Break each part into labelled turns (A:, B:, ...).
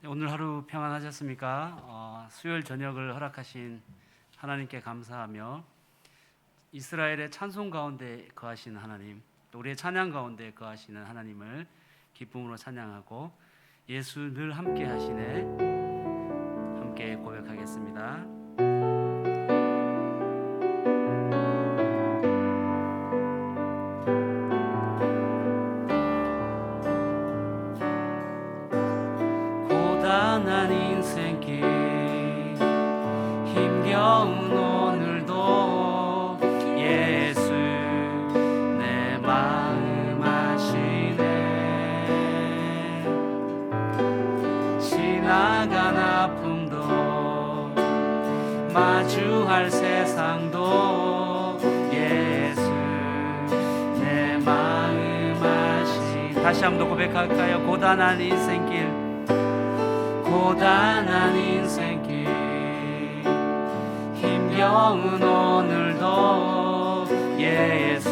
A: 오늘 하루 평안하셨습니까? 수요일 저녁을 허락하신 하나님께 감사하며 이스라엘의 찬송 가운데 거하시는 하나님, 또 우리의 찬양 가운데 거하시는 하나님을 기쁨으로 찬양하고 예수 늘 함께 하시네 함께 고백하겠습니다. 고단한 인생길 힘겨운 오늘도 예수 내 마음 아시네. 지나간 아픔도 마주할 세상도 예수 내 마음 아시네. 다시 한번 고백할까요? 고단한 인생길 고단한 인생길 힘겨운 오늘도 예수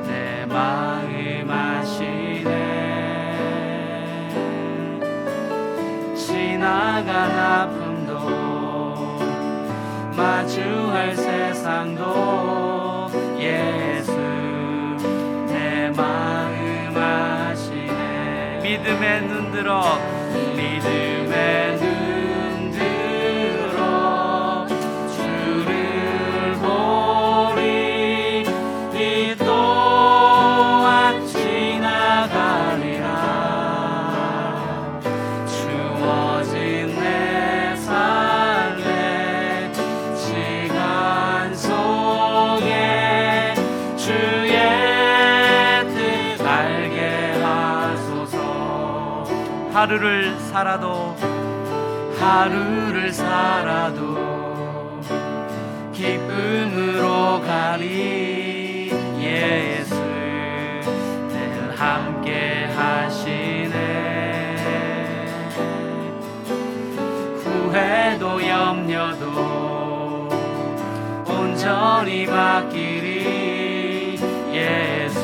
A: 내 마음 아시네. 지나간 아픔도 마주할 세상도 예수 내 마음 아시네. 믿음에 눈들어 믿음에 눈들어 주를 보리. 이 또한 지나가리라. 주어진 내 삶의 시간 속에 주의 뜻 알게 하소서. 하루를 살아도 기쁨으로 가리. 예수 늘 함께 하시네. 후회도 염려도 온전히 맡기리. 예수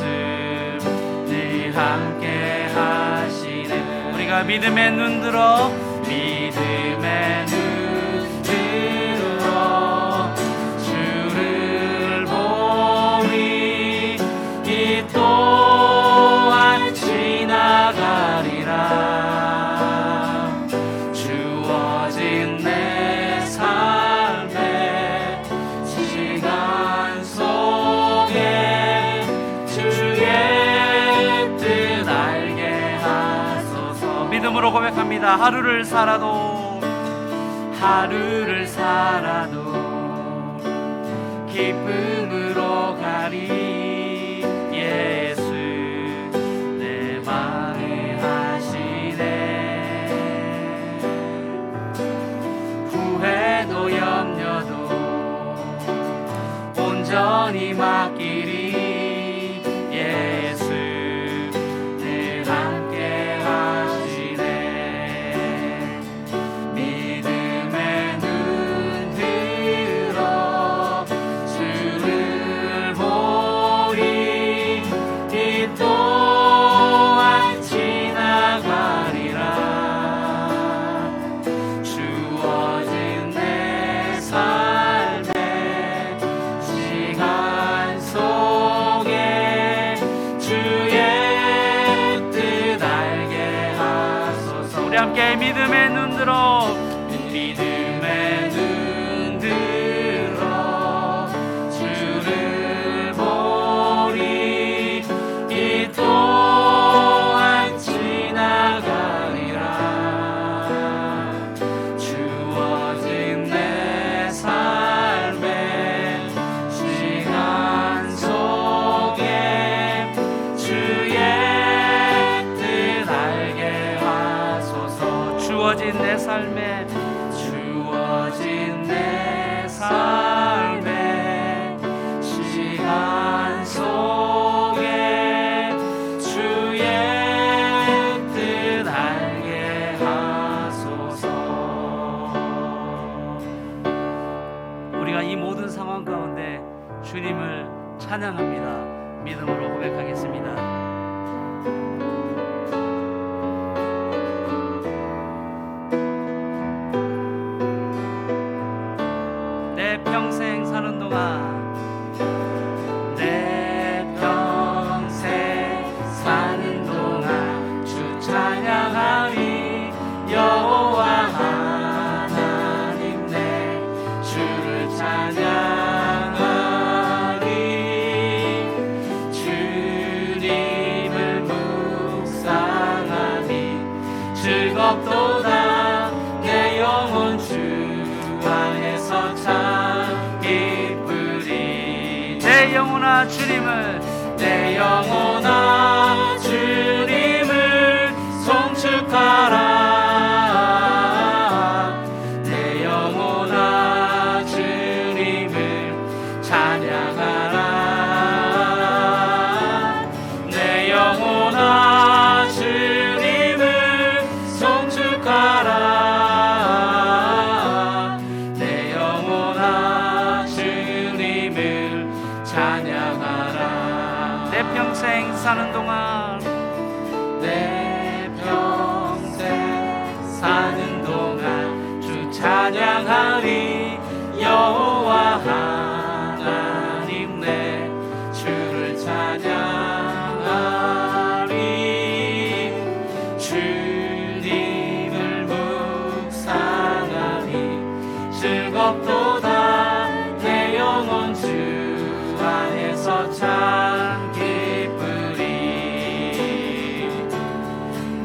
A: 늘 함께 하시네. 우리가 믿음에 눈들어 믿음에 눈들어 주를 보리. 이 또한 지나가리라. 주어진 내 삶의 시간 속에 주의 뜻 알게 하소서. 믿음으로 고백합니다. 하루를 살아도 기쁨으로 가리. 예수 내 마음 하시네. 후회도 염려도 온전히 맡기리. 예수 늘 함께 하시네. 믿음에 눈들어 주를 보리. 이 또한 지나가리라. 주어진 내 삶의 시간 속에 주의 뜻 알게 하소서. 우리 함께 믿음에 눈들어 주를 보리. 이 또한 지나가리라. 주어진 내 삶의 시간 속에 주의 뜻 알게 하소서. 주어진 내 삶의 시간 속에 주의 뜻 알게 하소서. 우리가 이 모든 상황 가운데 주님을 찬양합니다. 믿음으로 고백하겠습니다. 즐겁도다. 내 영혼 주 안에서 참 기쁘리. 내 영혼아 주님을, 내 영혼아 주님을 송축하라. 내 영혼아 주님을 찬양하라. 내 영혼아 주님을 송축하라. 내 영혼아 주님을 찬양하라. 내 평생 사는 동안, 내 평생 사는 동안 주 찬양하리. 여호와 하나님 내 주를 찬양하리. 주님을 묵상하리. 즐겁도다. 내 영혼 주 안에서 참 기쁘리.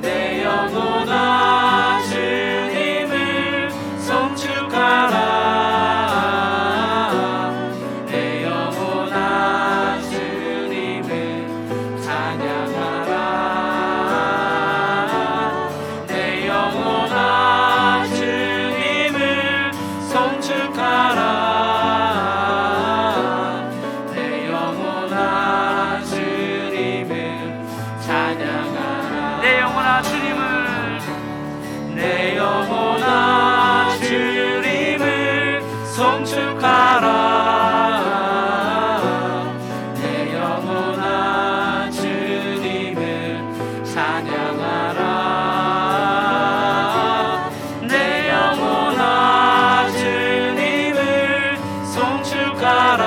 A: 내 영혼아 주님을 송축하라. 내 영혼아 주님을 찬양하라. 내 영혼아 주님을 송축하라. 내 영혼아 주님을 찬양하라. 내 영혼아 주님을, 내 영혼아 주님을 송축하라. 내 영혼아 주님을 찬양하라. 내 영혼아 주님을 송축하라.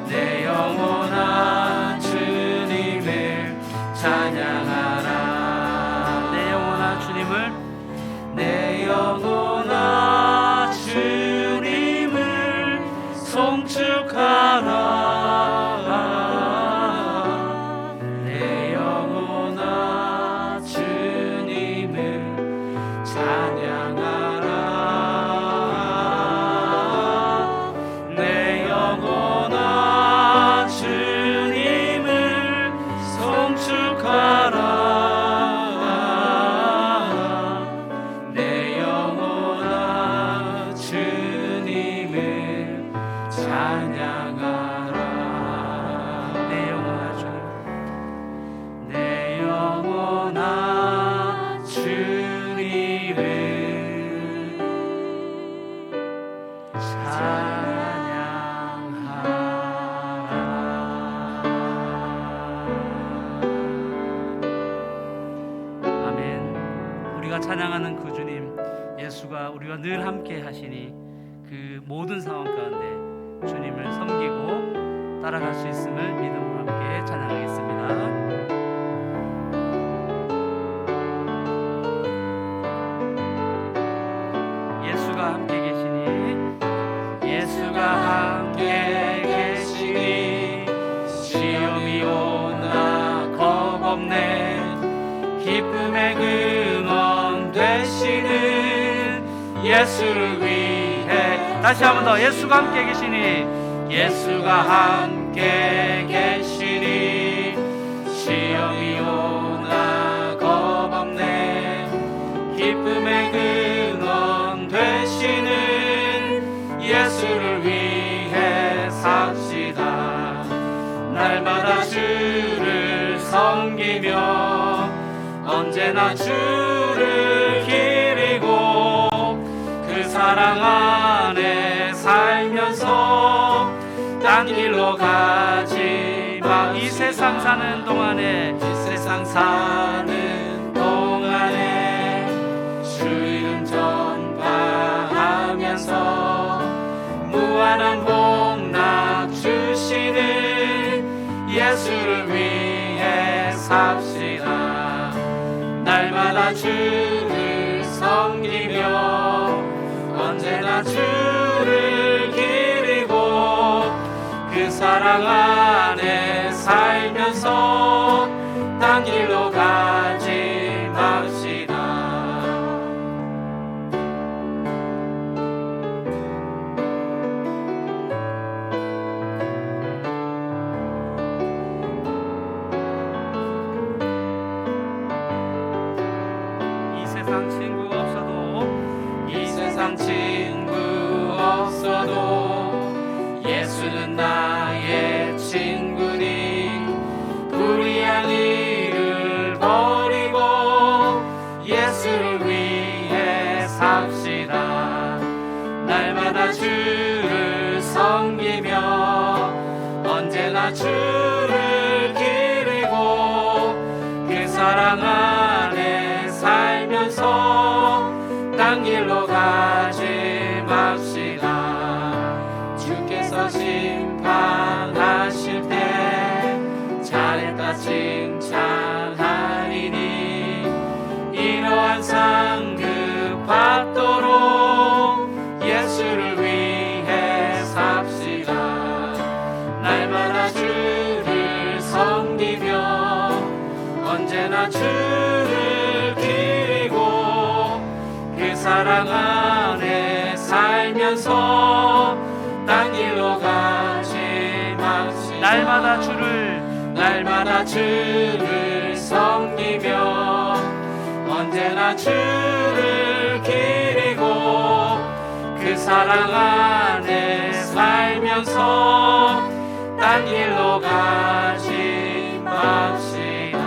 A: 내 영혼아 주님을 찬양하라. 내 영혼아 주님을, 내 영혼아 주님을 송축하라. 내 영혼아 주님을 찬양하라. 내 영혼아 주님을 송축하라. 내 영혼아 주님을 찬양하라. 내 영혼아 주님, 내 영혼아 주님을 찬양하라. 아멘. 우리가 찬양하는 그 주님 예수가 우리와 늘 함께 하시니 그 모든 상황 가운데 주님을 섬기고 따라갈 수 있음을 믿음으로 함께 찬양하겠습니다. 예수가 함께 계시니, 예수가 함께 계시니 시험이 오나 겁없네. 기쁨의 근원 되시는 예수를 위해. 다시 한 번 더. 예수가 함께 계시니, 예수가 함께 계시니 시험이 오나 겁없네. 기쁨의 근원 되시는 예수를 위해 삽시다. 날마다 주를 섬기며 언제나 주를 기리고 그 사랑 안에 살면서 딴 길로 가지 마. 이 세상 사는 동안에, 이 세상 사는 동안에 주 이름 전파하면서 무한한 복락 주시는 예수를 위해 삽시다. 날마다 주를 섬기며 언제나 주를 기리고 그 사랑 안에 살면서 딴 길로 가지 날마다 주를 기리고 그 사랑 안에 살면서 딴 길로 가지 맙시다. 주께서 심판하실 때 잘했다 칭찬하리니 이러한 상급 받도록 예수를 위해 삽시다. 날마다 주를 섬기며 언제나 주를 기리고 그 사랑 안에 살면서 딴 길로 가지 맙시다. 날마다 주를 섬기며 언제나 주를 기리고 그 사랑 안에 살면서 딴 길로 가지 맙시다.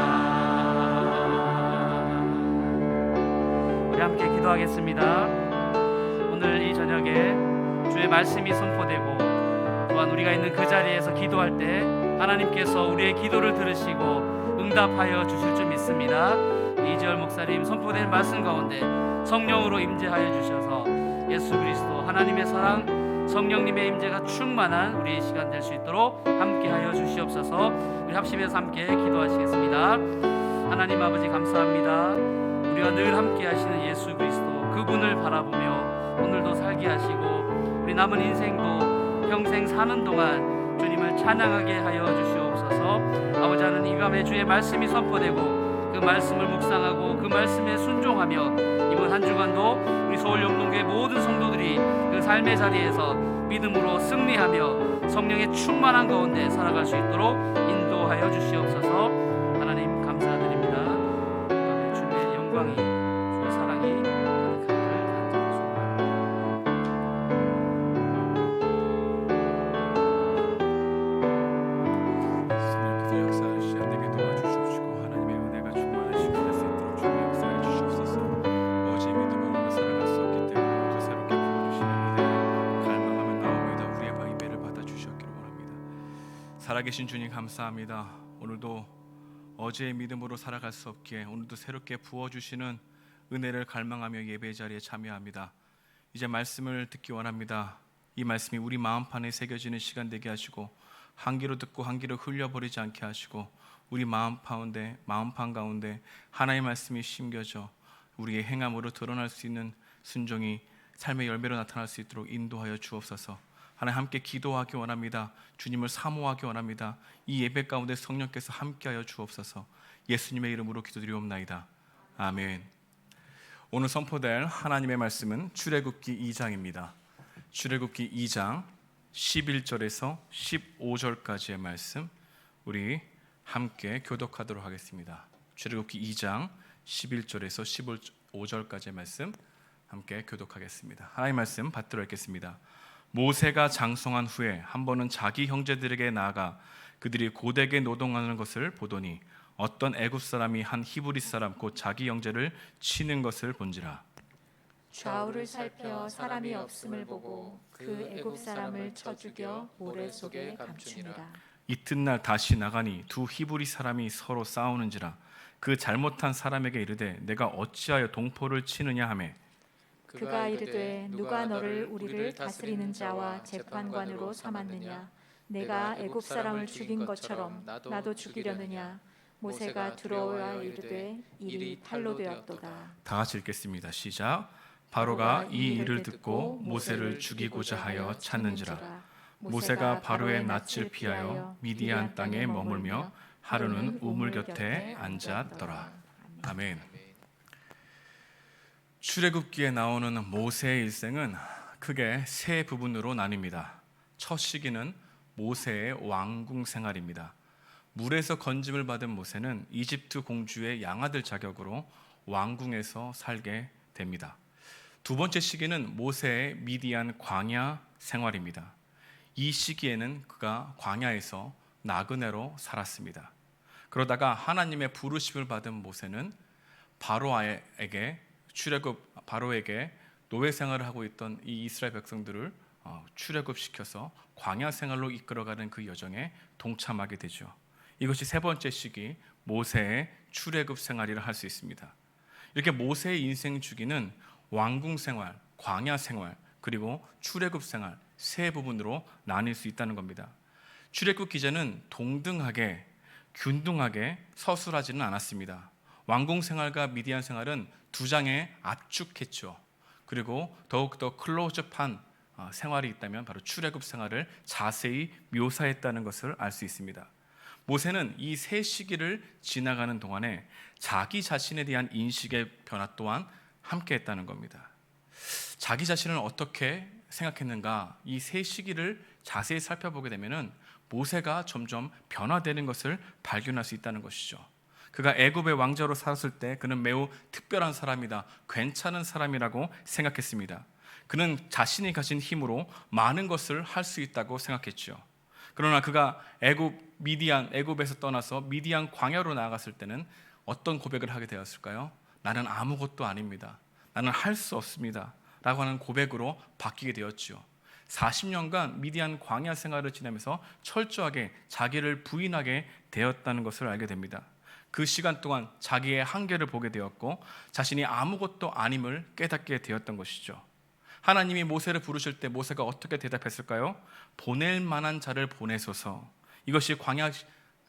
A: 우리 함께 기도하겠습니다. 오늘 이 저녁에 주의 말씀이 선포되고 또한 우리가 있는 그 자리에서 기도할 때 하나님께서 우리의 기도를 들으시고 응답하여 주실 줄 믿습니다. 이지열 목사님 선포된 말씀 가운데 성령으로 임재하여 주셔서 예수 그리스도 하나님의 사랑 성령님의 임재가 충만한 우리의 시간 될 수 있도록 함께하여 주시옵소서. 우리 합심해서 함께 기도하시겠습니다. 하나님 아버지 감사합니다. 우리와 늘 함께하시는 예수 그리스도 그분을 바라보며 오늘도 살게 하시고 우리 남은 인생도 평생 사는 동안 주님을 찬양하게 하여 주시옵소서. 아버지 하나님 이 밤에 주의 말씀이 선포되고 그 말씀을 묵상하고 그 말씀에 순종하며 이번 한 주간도 우리 서울영동교회 모든 성도들이 그 삶의 자리에서 믿음으로 승리하며 성령의 충만한 가운데 살아갈 수 있도록 인도하여 주시옵소서. 하나님 감사드립니다. 이 밤에 주님의 영광이 주의 사랑이 가득하기를
B: 살아계신 주님 감사합니다. 오늘도 어제의 믿음으로 살아갈 수 없기에 오늘도 새롭게 부어주시는 은혜를 갈망하며 예배 자리에 참여합니다. 이제 말씀을 듣기 원합니다. 이 말씀이 우리 마음판에 새겨지는 시간 되게 하시고 한 귀로 듣고 한 귀로 흘려버리지 않게 하시고 우리 마음판 가운데 하나님의 말씀이 심겨져 우리의 행함으로 드러날 수 있는 순종이 삶의 열매로 나타날 수 있도록 인도하여 주옵소서. 하나님 함께 기도하기 원합니다. 주님을 사모하기 원합니다. 이 예배 가운데 성령께서 함께하여 주옵소서. 예수님의 이름으로 기도드리옵나이다. 아멘. 오늘 선포될 하나님의 말씀은 출애굽기 2장입니다. 출애굽기 2장 11절에서 15절까지의 말씀 우리 함께 교독하도록 하겠습니다. 출애굽기 2장 11절에서 15절까지의 말씀 함께 교독하겠습니다. 하나님의 말씀 받들어 읽겠습니다. 모세가 장성한 후에 한 번은 자기 형제들에게 나아가 그들이 고되게 노동하는 것을 보더니 어떤 애굽 사람이 한 히브리 사람 곧 자기 형제를 치는 것을 본지라.
C: 좌우를 살펴 사람이 없음을 보고 그 애굽 사람을 쳐 죽여 모래 속에 감추니라.
B: 이튿날 다시 나가니 두 히브리 사람이 서로 싸우는지라. 그 잘못한 사람에게 이르되 내가 어찌하여 동포를 치느냐 하매
C: 그가 이르되 누가 너를 우리를 다스리는 자와 재판관으로 삼았느냐. 내가 애굽 사람을 죽인 것처럼 나도 죽이려느냐. 모세가 두려워하 이르되 일이 탈로 되었도다.
B: 다 같이 읽겠습니다. 시작. 바로가 이 일을 듣고 모세를 죽이고자 하여 찾는지라. 모세가 바로의 낯을 피하여 미디안 땅에 머물며 하루는 우물 곁에 앉았더라. 아멘. 출애굽기에 나오는 모세의 일생은 크게 세 부분으로 나뉩니다. 첫 시기는 모세의 왕궁 생활입니다. 물에서 건짐을 받은 모세는 이집트 공주의 양아들 자격으로 왕궁에서 살게 됩니다. 두 번째 시기는 모세의 미디안 광야 생활입니다. 이 시기에는 그가 광야에서 나그네로 살았습니다. 그러다가 하나님의 부르심을 받은 모세는 바로에게 노예 생활을 하고 있던 이 이스라엘 백성들을 출애굽시켜서 광야 생활로 이끌어가는 그 여정에 동참하게 되죠. 이것이 세 번째 시기 모세의 출애굽 생활이라 할 수 있습니다. 이렇게 모세의 인생 주기는 왕궁 생활, 광야 생활, 그리고 출애굽 생활 세 부분으로 나뉠 수 있다는 겁니다. 출애굽 기제는 동등하게 균등하게 서술하지는 않았습니다. 왕궁 생활과 미디안 생활은 두 장에 압축했죠. 그리고 더욱더 클로즈업한 생활이 있다면 바로 출애굽 생활을 자세히 묘사했다는 것을 알 수 있습니다. 모세는 이 세 시기를 지나가는 동안에 자기 자신에 대한 인식의 변화 또한 함께했다는 겁니다. 자기 자신을 어떻게 생각했는가, 이 세 시기를 자세히 살펴보게 되면은 모세가 점점 변화되는 것을 발견할 수 있다는 것이죠. 그가 애굽의 왕자로 살았을 때 그는 매우 특별한 사람이다, 괜찮은 사람이라고 생각했습니다. 그는 자신이 가진 힘으로 많은 것을 할 수 있다고 생각했죠. 그러나 그가 애굽에서 떠나서 미디안 광야로 나아갔을 때는 어떤 고백을 하게 되었을까요? 나는 아무것도 아닙니다. 나는 할 수 없습니다. 라고 하는 고백으로 바뀌게 되었죠. 40년간 미디안 광야 생활을 지내면서 철저하게 자기를 부인하게 되었다는 것을 알게 됩니다. 그 시간 동안 자기의 한계를 보게 되었고 자신이 아무것도 아님을 깨닫게 되었던 것이죠. 하나님이 모세를 부르실 때 모세가 어떻게 대답했을까요? 보낼 만한 자를 보내소서. 이것이 광야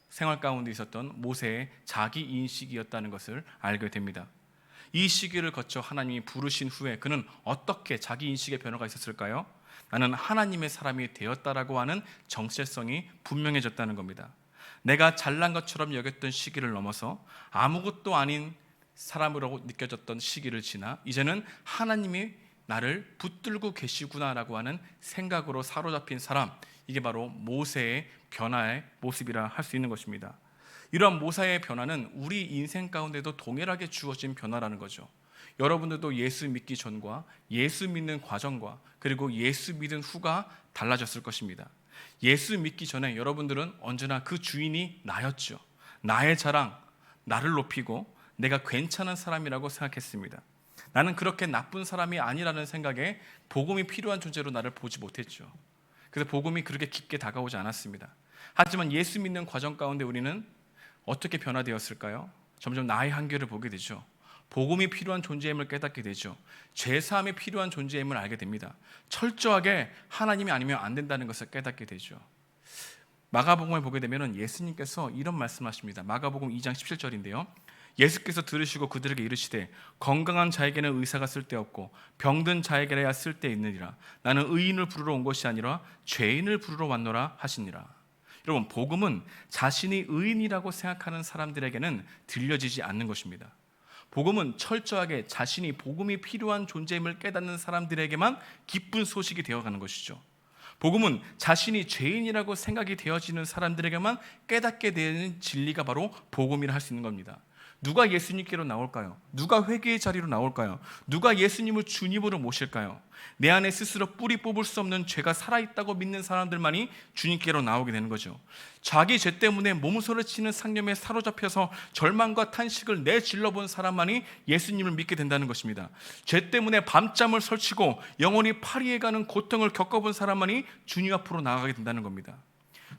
B: 생활 가운데 있었던 모세의 자기 인식이었다는 것을 알게 됩니다. 이 시기를 거쳐 하나님이 부르신 후에 그는 어떻게 자기 인식의 변화가 있었을까요? 나는 하나님의 사람이 되었다라고 하는 정체성이 분명해졌다는 겁니다. 내가 잘난 것처럼 여겼던 시기를 넘어서 아무것도 아닌 사람으로 느껴졌던 시기를 지나 이제는 하나님이 나를 붙들고 계시구나라고 하는 생각으로 사로잡힌 사람, 이게 바로 모세의 변화의 모습이라 할 수 있는 것입니다. 이러한 모세의 변화는 우리 인생 가운데도 동일하게 주어진 변화라는 거죠. 여러분들도 예수 믿기 전과 예수 믿는 과정과 그리고 예수 믿은 후가 달라졌을 것입니다. 예수 믿기 전에 여러분들은 언제나 그 주인이 나였죠. 나의 자랑, 나를 높이고 내가 괜찮은 사람이라고 생각했습니다. 나는 그렇게 나쁜 사람이 아니라는 생각에 복음이 필요한 존재로 나를 보지 못했죠. 그래서 복음이 그렇게 깊게 다가오지 않았습니다. 하지만 예수 믿는 과정 가운데 우리는 어떻게 변화되었을까요? 점점 나의 한계를 보게 되죠. 복음이 필요한 존재임을 깨닫게 되죠. 죄사함이 필요한 존재임을 알게 됩니다. 철저하게 하나님이 아니면 안 된다는 것을 깨닫게 되죠. 마가복음을 보게 되면 예수님께서 이런 말씀하십니다. 마가복음 2장 17절인데요. 예수께서 들으시고 그들에게 이르시되 건강한 자에게는 의사가 쓸데없고 병든 자에게야 쓸데있느니라. 나는 의인을 부르러 온 것이 아니라 죄인을 부르러 왔노라 하시니라. 여러분, 복음은 자신이 의인이라고 생각하는 사람들에게는 들려지지 않는 것입니다. 복음은 철저하게 자신이 복음이 필요한 존재임을 깨닫는 사람들에게만 기쁜 소식이 되어가는 것이죠. 복음은 자신이 죄인이라고 생각이 되어지는 사람들에게만 깨닫게 되는 진리가 바로 복음이라 할 수 있는 겁니다. 누가 예수님께로 나올까요? 누가 회개의 자리로 나올까요? 누가 예수님을 주님으로 모실까요? 내 안에 스스로 뿌리 뽑을 수 없는 죄가 살아있다고 믿는 사람들만이 주님께로 나오게 되는 거죠. 자기 죄 때문에 몸소리 치는 상념에 사로잡혀서 절망과 탄식을 내질러 본 사람만이 예수님을 믿게 된다는 것입니다. 죄 때문에 밤잠을 설치고 영원히 파리에 가는 고통을 겪어본 사람만이 주님 앞으로 나아가게 된다는 겁니다.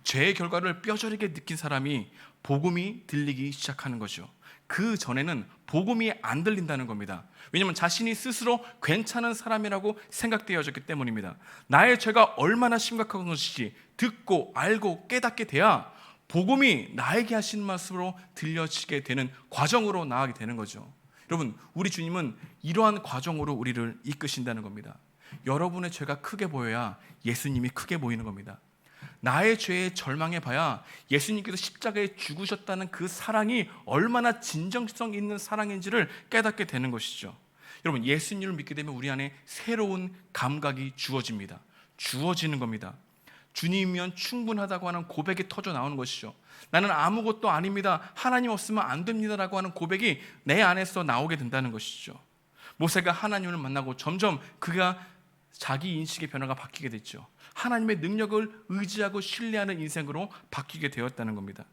B: 죄의 결과를 뼈저리게 느낀 사람이 복음이 들리기 시작하는 거죠. 그 전에는 복음이 안 들린다는 겁니다. 왜냐하면 자신이 스스로 괜찮은 사람이라고 생각되어졌기 때문입니다. 나의 죄가 얼마나 심각한 것인지 듣고 알고 깨닫게 돼야 복음이 나에게 하신 말씀으로 들려지게 되는 과정으로 나아가게 되는 거죠. 여러분, 우리 주님은 이러한 과정으로 우리를 이끄신다는 겁니다. 여러분의 죄가 크게 보여야 예수님이 크게 보이는 겁니다. 나의 죄에 절망해 봐야 예수님께서 십자가에 죽으셨다는 그 사랑이 얼마나 진정성 있는 사랑인지를 깨닫게 되는 것이죠. 여러분, 예수님을 믿게 되면 우리 안에 새로운 감각이 주어지는 겁니다. 주님이면 충분하다고 하는 고백이 터져 나오는 것이죠. 나는 아무것도 아닙니다, 하나님 없으면 안 됩니다라고 하는 고백이 내 안에서 나오게 된다는 것이죠. 모세가 하나님을 만나고 점점 그가 자기 인식의 변화가 바뀌게 됐죠. 하나님의 능력을 의지하고 신뢰하는 인생으로 바뀌게 되었다는 겁니다.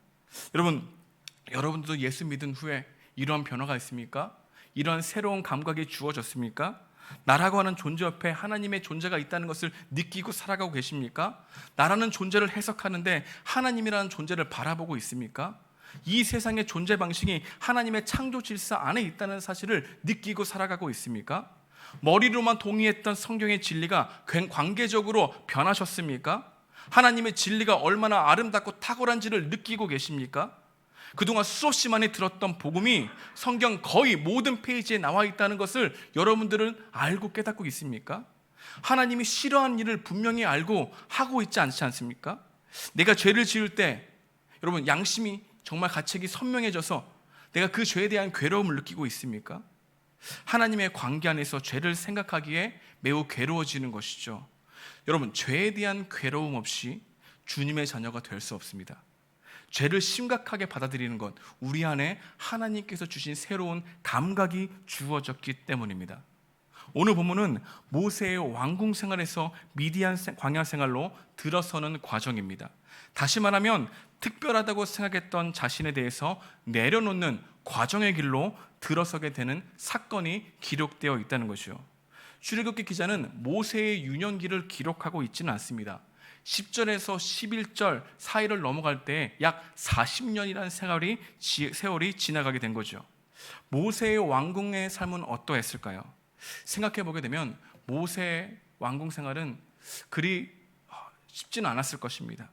B: 여러분들도 예수 믿은 후에 이러한 변화가 있습니까? 이러한 새로운 감각이 주어졌습니까? 나라고 하는 존재 옆에 하나님의 존재가 있다는 것을 느끼고 살아가고 계십니까? 나라는 존재를 해석하는데 하나님이라는 존재를 바라보고 있습니까? 이 세상의 존재 방식이 하나님의 창조 질서 안에 있다는 사실을 느끼고 살아가고 있습니까? 머리로만 동의했던 성경의 진리가 관계적으로 변하셨습니까? 하나님의 진리가 얼마나 아름답고 탁월한지를 느끼고 계십니까? 그동안 수없이 많이 들었던 복음이 성경 거의 모든 페이지에 나와 있다는 것을 여러분들은 알고 깨닫고 있습니까? 하나님이 싫어하는 일을 분명히 알고 하고 있지 않지 않습니까? 내가 죄를 지을 때 여러분 양심이 정말 가책이 선명해져서 내가 그 죄에 대한 괴로움을 느끼고 있습니까? 하나님의 관계 안에서 죄를 생각하기에 매우 괴로워지는 것이죠. 여러분, 죄에 대한 괴로움 없이 주님의 자녀가 될 수 없습니다. 죄를 심각하게 받아들이는 것, 우리 안에 하나님께서 주신 새로운 감각이 주어졌기 때문입니다. 오늘 본문은 모세의 왕궁 생활에서 미디안 광야 생활로 들어서는 과정입니다. 다시 말하면 특별하다고 생각했던 자신에 대해서 내려놓는 과정의 길로 들어서게 되는 사건이 기록되어 있다는 것이요. 출애굽기 기자는 모세의 유년기를 기록하고 있지는 않습니다. 10절에서 11절 사이를 넘어갈 때 약 40년이라는 세월이 지나가게 된 거죠. 모세의 왕궁의 삶은 어떠했을까요? 생각해 보게 되면 모세의 왕궁 생활은 그리 쉽지는 않았을 것입니다.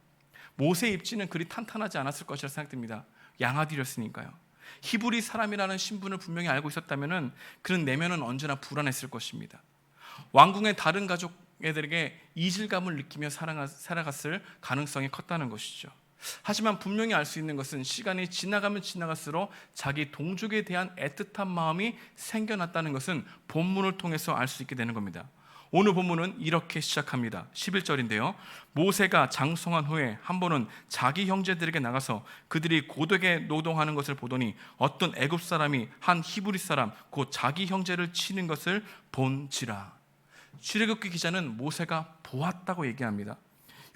B: 모세의 입지는 그리 탄탄하지 않았을 것이라 생각됩니다. 양아들이었으니까요. 히브리 사람이라는 신분을 분명히 알고 있었다면 그런 내면은 언제나 불안했을 것입니다. 왕궁의 다른 가족애들에게 이질감을 느끼며 살아갔을 가능성이 컸다는 것이죠. 하지만 분명히 알 수 있는 것은 시간이 지나가면 지나갈수록 자기 동족에 대한 애틋한 마음이 생겨났다는 것은 본문을 통해서 알 수 있게 되는 겁니다. 오늘 본문은 이렇게 시작합니다. 11절인데요. 모세가 장성한 후에 한 번은 자기 형제들에게 나가서 그들이 고되게 노동하는 것을 보더니 어떤 애굽 사람이 한 히브리 사람 곧 자기 형제를 치는 것을 본지라. 출애굽기 기자는 모세가 보았다고 얘기합니다.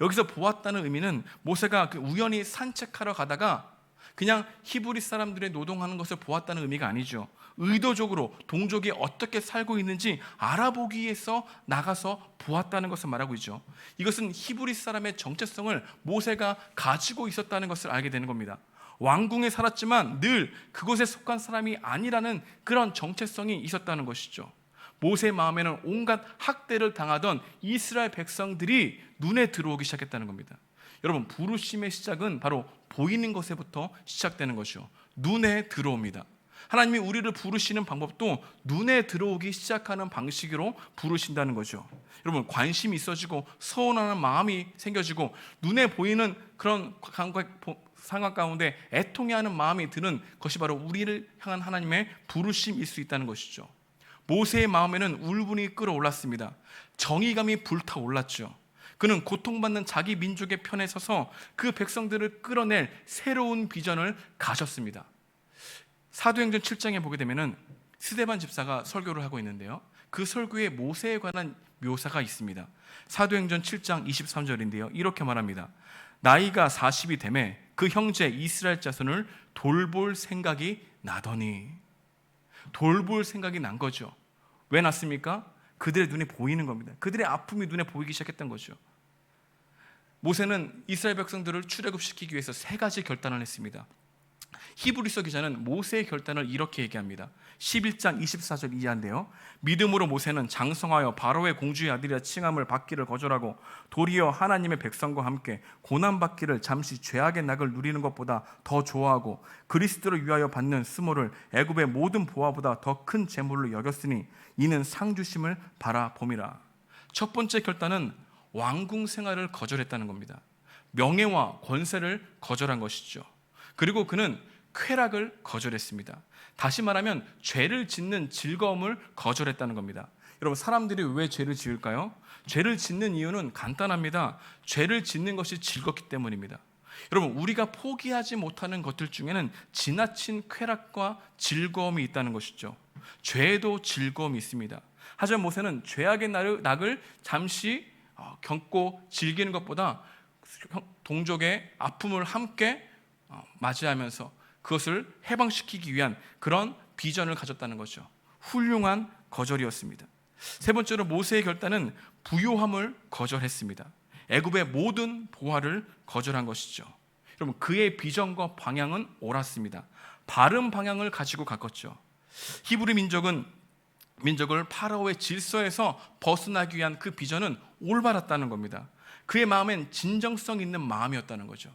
B: 여기서 보았다는 의미는 모세가 우연히 산책하러 가다가 그냥 히브리 사람들의 노동하는 것을 보았다는 의미가 아니죠. 의도적으로 동족이 어떻게 살고 있는지 알아보기 위해서 나가서 보았다는 것을 말하고 있죠. 이것은 히브리 사람의 정체성을 모세가 가지고 있었다는 것을 알게 되는 겁니다. 왕궁에 살았지만 늘 그곳에 속한 사람이 아니라는 그런 정체성이 있었다는 것이죠. 모세의 마음에는 온갖 학대를 당하던 이스라엘 백성들이 눈에 들어오기 시작했다는 겁니다. 여러분, 부르심의 시작은 바로 보이는 것에부터 시작되는 것이요. 눈에 들어옵니다. 하나님이 우리를 부르시는 방법도 눈에 들어오기 시작하는 방식으로 부르신다는 거죠. 여러분, 관심이 있어지고 서운하는 마음이 생겨지고 눈에 보이는 그런 상황 가운데 애통해하는 마음이 드는 것이 바로 우리를 향한 하나님의 부르심일 수 있다는 것이죠. 모세의 마음에는 울분이 끓어올랐습니다. 정의감이 불타올랐죠. 그는 고통받는 자기 민족의 편에 서서 그 백성들을 끌어낼 새로운 비전을 가졌습니다. 사도행전 7장에 보게 되면 스데반 집사가 설교를 하고 있는데요. 그 설교에 모세에 관한 묘사가 있습니다. 사도행전 7장 23절인데요. 이렇게 말합니다. 나이가 40이 되매 그 형제 이스라엘 자손을 돌볼 생각이 나더니. 돌볼 생각이 난 거죠. 왜 났습니까? 그들의 눈에 보이는 겁니다. 그들의 아픔이 눈에 보이기 시작했던 거죠. 모세는 이스라엘 백성들을 출애굽시키기 위해서 3가지 결단을 했습니다. 히브리서 기자는 모세의 결단을 이렇게 얘기합니다. 11장 24절 이하인데요. 믿음으로 모세는 장성하여 바로의 공주의 아들이라 칭함을 받기를 거절하고 도리어 하나님의 백성과 함께 고난받기를 잠시 죄악의 낙을 누리는 것보다 더 좋아하고 그리스도를 위하여 받는 수모를 애굽의 모든 보화보다 더 큰 재물로 여겼으니 이는 상 주심을 바라봄이라. 첫 번째 결단은 왕궁 생활을 거절했다는 겁니다. 명예와 권세를 거절한 것이죠. 그리고 그는 쾌락을 거절했습니다. 다시 말하면 죄를 짓는 즐거움을 거절했다는 겁니다. 여러분, 사람들이 왜 죄를 지을까요? 죄를 짓는 이유는 간단합니다. 죄를 짓는 것이 즐겁기 때문입니다. 여러분, 우리가 포기하지 못하는 것들 중에는 지나친 쾌락과 즐거움이 있다는 것이죠. 죄에도 즐거움이 있습니다. 하지만 모세는 죄악의 낙을 잠시 겪고 즐기는 것보다 동족의 아픔을 함께 맞이하면서 그것을 해방시키기 위한 그런 비전을 가졌다는 거죠. 훌륭한 거절이었습니다. 세 번째로 모세의 결단은 부요함을 거절했습니다. 애굽의 모든 보화를 거절한 것이죠. 여러분, 그의 비전과 방향은 옳았습니다. 바른 방향을 가지고 갔겠죠. 히브리 민족을 파라오의 질서에서 벗어나기 위한 그 비전은 올바랐다는 겁니다. 그의 마음엔 진정성 있는 마음이었다는 거죠.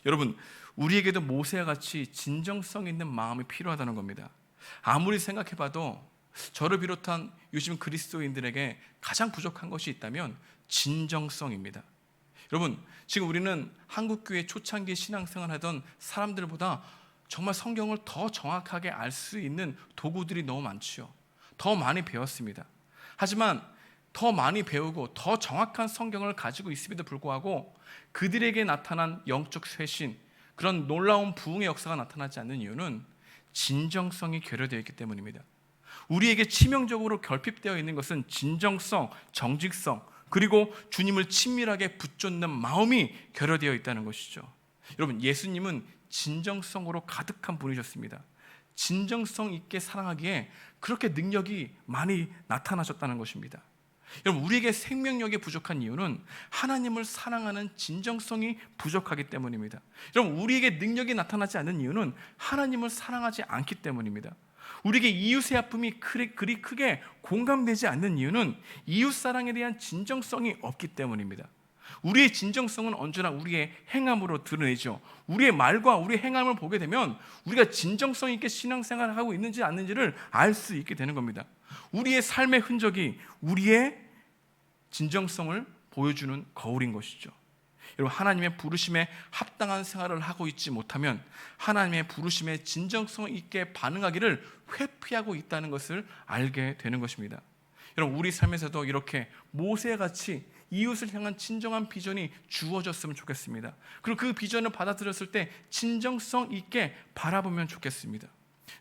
B: 여러분, 우리에게도 모세와 같이 진정성 있는 마음이 필요하다는 겁니다. 아무리 생각해봐도 저를 비롯한 요즘 그리스도인들에게 가장 부족한 것이 있다면 진정성입니다. 여러분, 지금 우리는 한국교회 초창기 신앙생활 하던 사람들보다 정말 성경을 더 정확하게 알 수 있는 도구들이 너무 많지요. 더 많이 배웠습니다. 하지만 더 많이 배우고 더 정확한 성경을 가지고 있음에도 불구하고 그들에게 나타난 영적 쇄신, 그런 놀라운 부흥의 역사가 나타나지 않는 이유는 진정성이 결여되어 있기 때문입니다. 우리에게 치명적으로 결핍되어 있는 것은 진정성, 정직성, 그리고 주님을 친밀하게 붙잡는 마음이 결여되어 있다는 것이죠. 여러분, 예수님은 진정성으로 가득한 분이셨습니다. 진정성 있게 사랑하기에 그렇게 능력이 많이 나타나셨다는 것입니다. 여러분, 우리에게 생명력이 부족한 이유는 하나님을 사랑하는 진정성이 부족하기 때문입니다. 여러분, 우리에게 능력이 나타나지 않는 이유는 하나님을 사랑하지 않기 때문입니다. 우리에게 이웃의 아픔이 그리 크게 공감되지 않는 이유는 이웃 사랑에 대한 진정성이 없기 때문입니다. 우리의 진정성은 언제나 우리의 행함으로 드러내죠. 우리의 말과 우리의 행함을 보게 되면 우리가 진정성 있게 신앙생활을 하고 있는지 않는지를 알 수 있게 되는 겁니다. 우리의 삶의 흔적이 우리의 진정성을 보여주는 거울인 것이죠. 여러분, 하나님의 부르심에 합당한 생활을 하고 있지 못하면 하나님의 부르심에 진정성 있게 반응하기를 회피하고 있다는 것을 알게 되는 것입니다. 여러분, 우리 삶에서도 이렇게 모세와 같이 이웃을 향한 진정한 비전이 주어졌으면 좋겠습니다. 그리고 그 비전을 받아들였을 때 진정성 있게 바라보면 좋겠습니다.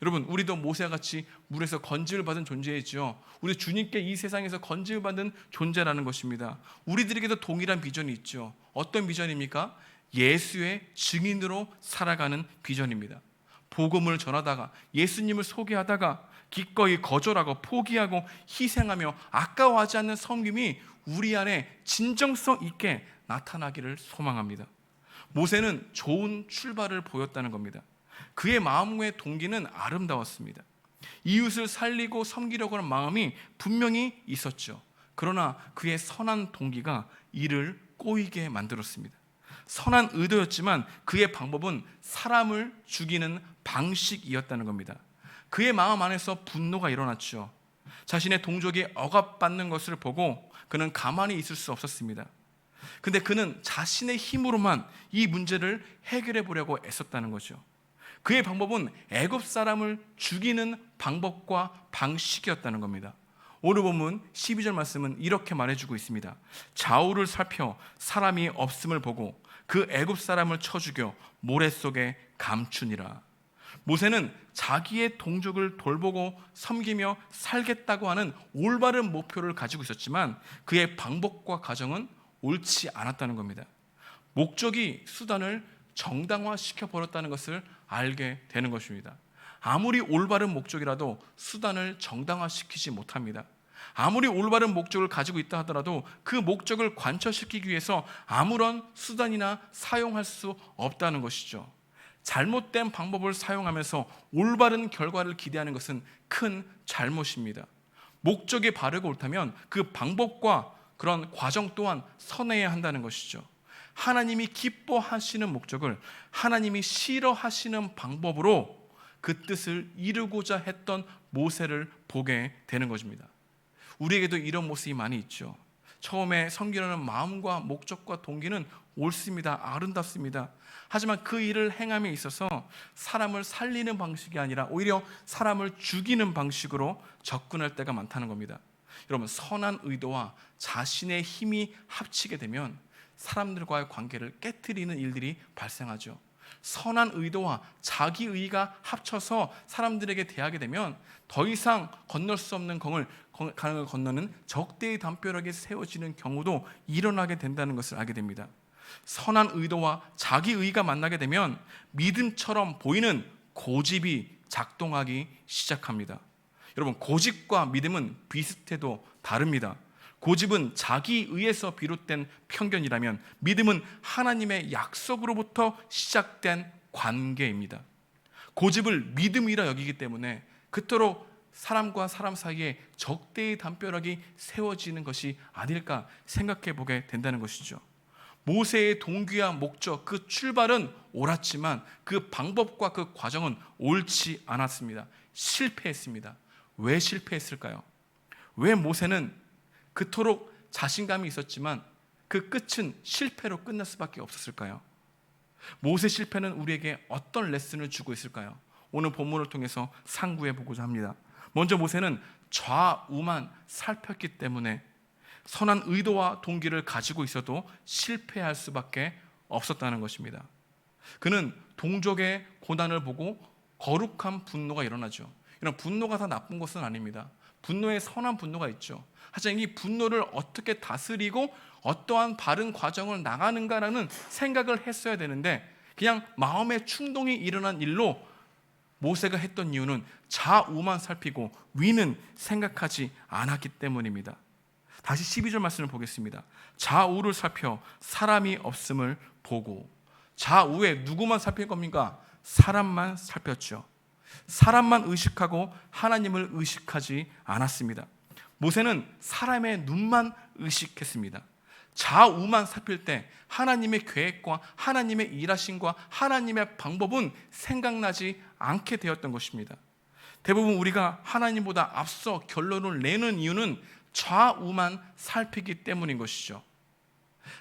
B: 여러분, 우리도 모세와 같이 물에서 건짐을 받은 존재이죠. 우리 주님께 이 세상에서 건짐을 받은 존재라는 것입니다. 우리들에게도 동일한 비전이 있죠. 어떤 비전입니까? 예수의 증인으로 살아가는 비전입니다. 복음을 전하다가, 예수님을 소개하다가 기꺼이 거절하고 포기하고 희생하며 아까워하지 않는 섬김이 우리 안에 진정성 있게 나타나기를 소망합니다. 모세는 좋은 출발을 보였다는 겁니다. 그의 마음의 동기는 아름다웠습니다. 이웃을 살리고 섬기려고 하는 마음이 분명히 있었죠. 그러나 그의 선한 동기가 이를 꼬이게 만들었습니다. 선한 의도였지만 그의 방법은 사람을 죽이는 방식이었다는 겁니다. 그의 마음 안에서 분노가 일어났죠. 자신의 동족이 억압받는 것을 보고 그는 가만히 있을 수 없었습니다. 근데 그는 자신의 힘으로만 이 문제를 해결해 보려고 애썼다는 거죠. 그의 방법은 애굽 사람을 죽이는 방법과 방식이었다는 겁니다. 오늘 본문 12절 말씀은 이렇게 말해주고 있습니다. 좌우를 살펴 사람이 없음을 보고 그 애굽 사람을 쳐 죽여 모래 속에 감추니라. 모세는 자기의 동족을 돌보고 섬기며 살겠다고 하는 올바른 목표를 가지고 있었지만 그의 방법과 과정은 옳지 않았다는 겁니다. 목적이 수단을 정당화시켜 버렸다는 것을 알게 되는 것입니다. 아무리 올바른 목적이라도 수단을 정당화시키지 못합니다. 아무리 올바른 목적을 가지고 있다 하더라도 그 목적을 관철시키기 위해서 아무런 수단이나 사용할 수 없다는 것이죠. 잘못된 방법을 사용하면서 올바른 결과를 기대하는 것은 큰 잘못입니다. 목적이 바르고 옳다면 그 방법과 그런 과정 또한 선해야 한다는 것이죠. 하나님이 기뻐하시는 목적을 하나님이 싫어하시는 방법으로 그 뜻을 이루고자 했던 모세를 보게 되는 것입니다. 우리에게도 이런 모습이 많이 있죠. 처음에 섬기려는 마음과 목적과 동기는 옳습니다. 아름답습니다. 하지만 그 일을 행함에 있어서 사람을 살리는 방식이 아니라 오히려 사람을 죽이는 방식으로 접근할 때가 많다는 겁니다. 여러분, 선한 의도와 자신의 힘이 합치게 되면 사람들과의 관계를 깨트리는 일들이 발생하죠. 선한 의도와 자기 의가 합쳐서 사람들에게 대하게 되면 더 이상 건널 수 없는 강을 건너는 적대의 담벼락에 세워지는 경우도 일어나게 된다는 것을 알게 됩니다. 선한 의도와 자기 의가 만나게 되면 믿음처럼 보이는 고집이 작동하기 시작합니다. 여러분, 고집과 믿음은 비슷해도 다릅니다. 고집은 자기 의에서 비롯된 편견이라면 믿음은 하나님의 약속으로부터 시작된 관계입니다. 고집을 믿음이라 여기기 때문에 그토록 사람과 사람 사이에 적대의 담벼락이 세워지는 것이 아닐까 생각해 보게 된다는 것이죠. 모세의 동기와 목적, 그 출발은 옳았지만 그 방법과 그 과정은 옳지 않았습니다. 실패했습니다. 왜 실패했을까요? 왜 모세는 그토록 자신감이 있었지만 그 끝은 실패로 끝날 수밖에 없었을까요? 모세 실패는 우리에게 어떤 레슨을 주고 있을까요? 오늘 본문을 통해서 상고해 보고자 합니다. 먼저 모세는 좌우만 살폈기 때문에 선한 의도와 동기를 가지고 있어도 실패할 수밖에 없었다는 것입니다. 그는 동족의 고난을 보고 거룩한 분노가 일어나죠. 이런 분노가 다 나쁜 것은 아닙니다. 분노에 선한 분노가 있죠. 하지만 이 분노를 어떻게 다스리고 어떠한 바른 과정을 나가는가라는 생각을 했어야 되는데 그냥 마음의 충동이 일어난 일로 모세가 했던 이유는 좌우만 살피고 위는 생각하지 않았기 때문입니다. 다시 12절 말씀을 보겠습니다. 좌우를 살펴 사람이 없음을 보고, 좌우에 누구만 살필 겁니까? 사람만 살폈죠. 사람만 의식하고 하나님을 의식하지 않았습니다. 모세는 사람의 눈만 의식했습니다. 좌우만 살필 때 하나님의 계획과 하나님의 일하심과 하나님의 방법은 생각나지 않게 되었던 것입니다. 대부분 우리가 하나님보다 앞서 결론을 내는 이유는 좌우만 살피기 때문인 것이죠.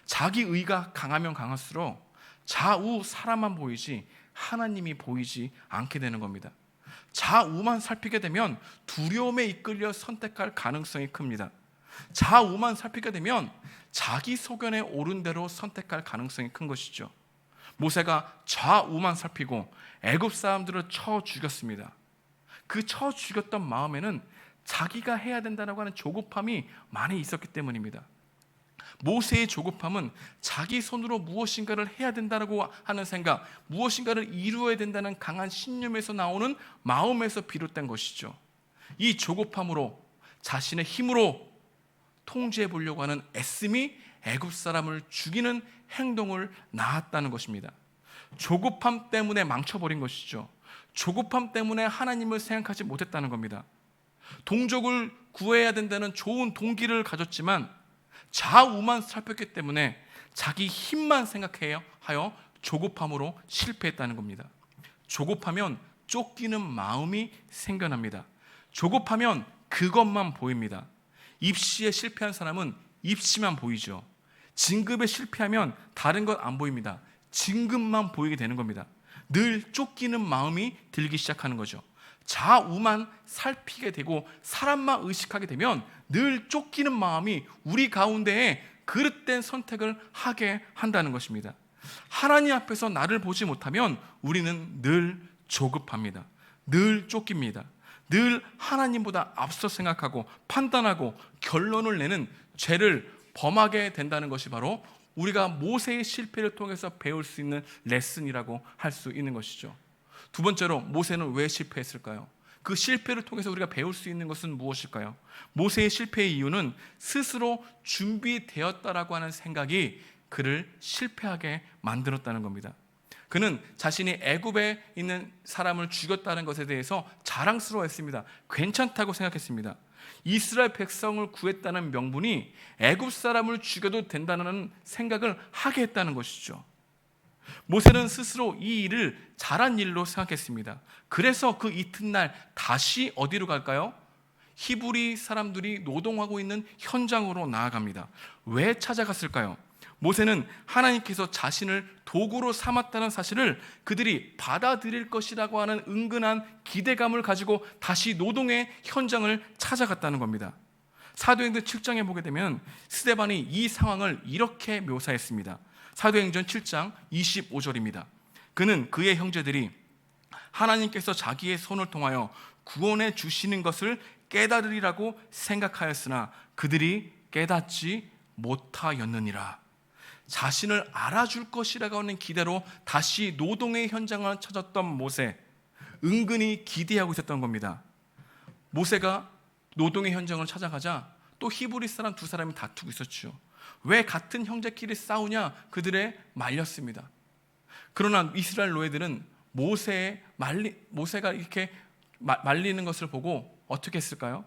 B: 자기 의가 강하면 강할수록 좌우 사람만 보이지 하나님이 보이지 않게 되는 겁니다. 좌우만 살피게 되면 두려움에 이끌려 선택할 가능성이 큽니다. 좌우만 살피게 되면 자기 소견에 옳은 대로 선택할 가능성이 큰 것이죠. 모세가 좌우만 살피고 애굽 사람들을 쳐 죽였습니다. 그 쳐 죽였던 마음에는 자기가 해야 된다고 하는 조급함이 많이 있었기 때문입니다. 모세의 조급함은 자기 손으로 무엇인가를 해야 된다고 하는 생각, 무엇인가를 이루어야 된다는 강한 신념에서 나오는 마음에서 비롯된 것이죠. 이 조급함으로 자신의 힘으로 통제해 보려고 하는 애씀이 애굽 사람을 죽이는 행동을 낳았다는 것입니다. 조급함 때문에 망쳐버린 것이죠. 조급함 때문에 하나님을 생각하지 못했다는 겁니다. 동족을 구해야 된다는 좋은 동기를 가졌지만 좌우만 살폈기 때문에 자기 힘만 생각하여 조급함으로 실패했다는 겁니다. 조급하면 쫓기는 마음이 생겨납니다. 조급하면 그것만 보입니다. 입시에 실패한 사람은 입시만 보이죠. 진급에 실패하면 다른 것 안 보입니다. 진급만 보이게 되는 겁니다. 늘 쫓기는 마음이 들기 시작하는 거죠. 좌우만 살피게 되고 사람만 의식하게 되면 늘 쫓기는 마음이 우리 가운데에 그릇된 선택을 하게 한다는 것입니다. 하나님 앞에서 나를 보지 못하면 우리는 늘 조급합니다. 늘 쫓깁니다. 늘 하나님보다 앞서 생각하고 판단하고 결론을 내는 죄를 범하게 된다는 것이 바로 우리가 모세의 실패를 통해서 배울 수 있는 레슨이라고 할 수 있는 것이죠. 두 번째로 모세는 왜 실패했을까요? 그 실패를 통해서 우리가 배울 수 있는 것은 무엇일까요? 모세의 실패의 이유는 스스로 준비되었다라고 하는 생각이 그를 실패하게 만들었다는 겁니다. 그는 자신이 애굽에 있는 사람을 죽였다는 것에 대해서 자랑스러워했습니다. 괜찮다고 생각했습니다. 이스라엘 백성을 구했다는 명분이 애굽 사람을 죽여도 된다는 생각을 하게 했다는 것이죠. 모세는 스스로 이 일을 잘한 일로 생각했습니다. 그래서 그 이튿날 다시 어디로 갈까요? 히브리 사람들이 노동하고 있는 현장으로 나아갑니다. 왜 찾아갔을까요? 모세는 하나님께서 자신을 도구로 삼았다는 사실을 그들이 받아들일 것이라고 하는 은근한 기대감을 가지고 다시 노동의 현장을 찾아갔다는 겁니다. 사도행전 7장에 보게 되면 스데반이 이 상황을 이렇게 묘사했습니다. 사도행전 7장 25절입니다. 그는 그의 형제들이 하나님께서 자기의 손을 통하여 구원해 주시는 것을 깨달으리라고 생각하였으나 그들이 깨닫지 못하였느니라. 자신을 알아줄 것이라고 하는 기대로 다시 노동의 현장을 찾았던 모세, 은근히 기대하고 있었던 겁니다. 모세가 노동의 현장을 찾아가자 또 히브리 사람 두 사람이 다투고 있었죠. 왜 같은 형제끼리 싸우냐? 그들의 말렸습니다. 그러나 이스라엘 노예들은 모세가 이렇게 말리는 것을 보고 어떻게 했을까요?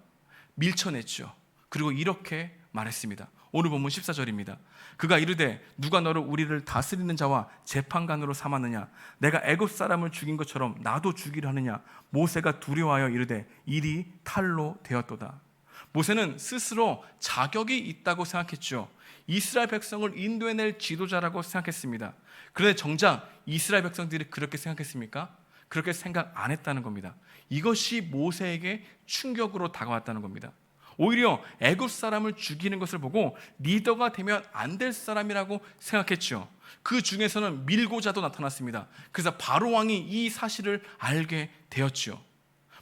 B: 밀쳐냈죠. 그리고 이렇게 말했습니다. 오늘 본문 14절입니다. 그가 이르되 누가 너를 우리를 다스리는 자와 재판관으로 삼았느냐? 내가 애굽 사람을 죽인 것처럼 나도 죽이려 하느냐? 모세가 두려워하여 이르되 일이 탈로 되었도다. 모세는 스스로 자격이 있다고 생각했죠. 이스라엘 백성을 인도해낼 지도자라고 생각했습니다. 그런데 정작 이스라엘 백성들이 그렇게 생각했습니까? 그렇게 생각 안 했다는 겁니다. 이것이 모세에게 충격으로 다가왔다는 겁니다. 오히려 애굽 사람을 죽이는 것을 보고 리더가 되면 안 될 사람이라고 생각했죠. 그 중에서는 밀고자도 나타났습니다. 그래서 바로 왕이 이 사실을 알게 되었죠.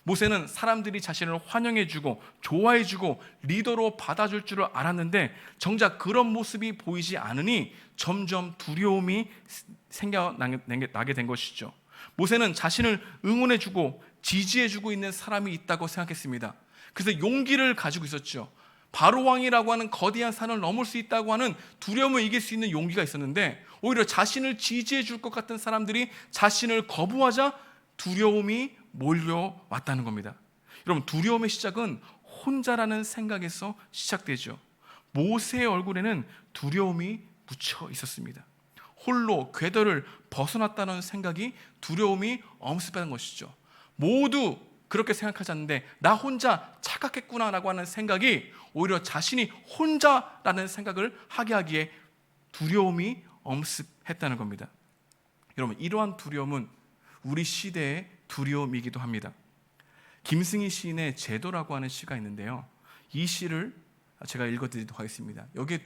B: 모세는 사람들이 자신을 환영해주고 좋아해주고 리더로 받아줄 줄을 알았는데 정작 그런 모습이 보이지 않으니 점점 두려움이 생겨나게 된 것이죠. 모세는 자신을 응원해주고 지지해주고 있는 사람이 있다고 생각했습니다. 그래서 용기를 가지고 있었죠. 바로 왕이라고 하는 거대한 산을 넘을 수 있다고 하는 두려움을 이길 수 있는 용기가 있었는데 오히려 자신을 지지해 줄 것 같은 사람들이 자신을 거부하자 두려움이 몰려왔다는 겁니다. 여러분, 두려움의 시작은 혼자라는 생각에서 시작되죠. 모세의 얼굴에는 두려움이 묻혀 있었습니다. 홀로 궤도를 벗어났다는 생각이 두려움이 엄습하는 것이죠. 모두 그렇게 생각하지 않는데 나 혼자 착각했구나라고 하는 생각이 오히려 자신이 혼자라는 생각을 하게 하기에 두려움이 엄습했다는 겁니다. 여러분, 이러한 두려움은 우리 시대의 두려움이기도 합니다. 김승희 시인의 제도라고 하는 시가 있는데요. 이 시를 제가 읽어드리도록 하겠습니다. 여기에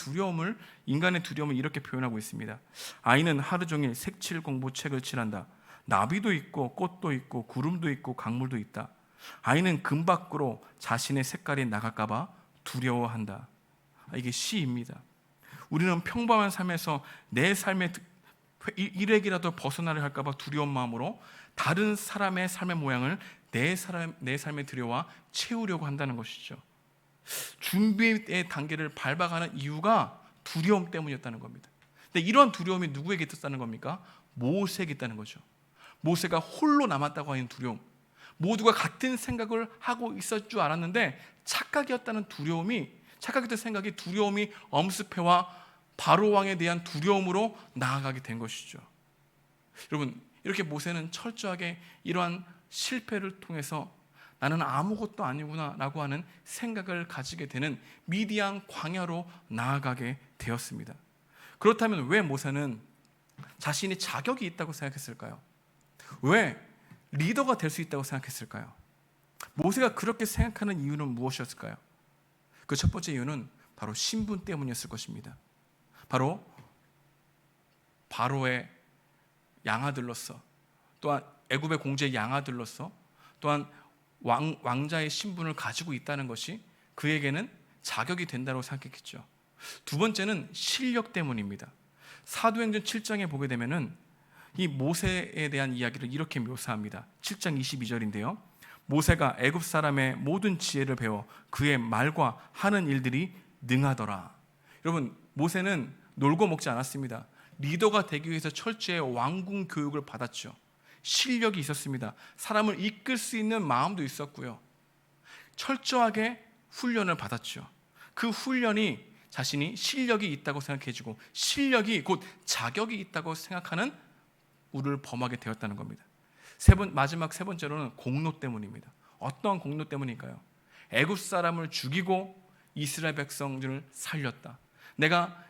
B: 인간의 두려움을 이렇게 표현하고 있습니다. 아이는 하루 종일 색칠 공부 책을 칠한다. 나비도 있고 꽃도 있고 구름도 있고 강물도 있다. 아이는 금 밖으로 자신의 색깔이 나갈까 봐 두려워한다. 이게 시입니다. 우리는 평범한 삶에서 내 삶의 일획이라도 벗어나려 할까 봐 두려운 마음으로 다른 사람의 삶의 모양을 내 삶에 들여와 채우려고 한다는 것이죠. 준비의 단계를 밟아가는 이유가 두려움 때문이었다는 겁니다. 근데 이러한 두려움이 누구에게 있었다는 겁니까? 모세에게 있다는 거죠. 모세가 홀로 남았다고 하는 두려움, 모두가 같은 생각을 하고 있을 줄 알았는데 착각이었던 생각이 두려움이 엄습해와 바로 왕에 대한 두려움으로 나아가게 된 것이죠. 여러분, 이렇게 모세는 철저하게 이러한 실패를 통해서 나는 아무것도 아니구나 라고 하는 생각을 가지게 되는 미디안 광야로 나아가게 되었습니다. 그렇다면 왜 모세는 자신이 자격이 있다고 생각했을까요? 왜 리더가 될 수 있다고 생각했을까요? 모세가 그렇게 생각하는 이유는 무엇이었을까요? 그 첫 번째 이유는 바로 신분 때문이었을 것입니다. 바로 바로의 양아들로서, 또한 애굽의 공주의 양아들로서, 또한 왕자의 신분을 가지고 있다는 것이 그에게는 자격이 된다고 생각했겠죠. 두 번째는 실력 때문입니다. 사도행전 7장에 보게 되면은 이 모세에 대한 이야기를 이렇게 묘사합니다. 7장 22절인데요. 모세가 애굽 사람의 모든 지혜를 배워 그의 말과 하는 일들이 능하더라. 여러분, 모세는 놀고 먹지 않았습니다. 리더가 되기 위해서 철저히 왕궁 교육을 받았죠. 실력이 있었습니다. 사람을 이끌 수 있는 마음도 있었고요. 철저하게 훈련을 받았죠. 그 훈련이 자신이 실력이 있다고 생각해지고 실력이 곧 자격이 있다고 생각하는 우를 범하게 되었다는 겁니다. 마지막 세 번째로는 공로 때문입니다. 어떤 공로 때문일까요? 애굽 사람을 죽이고 이스라엘 백성들을 살렸다. 내가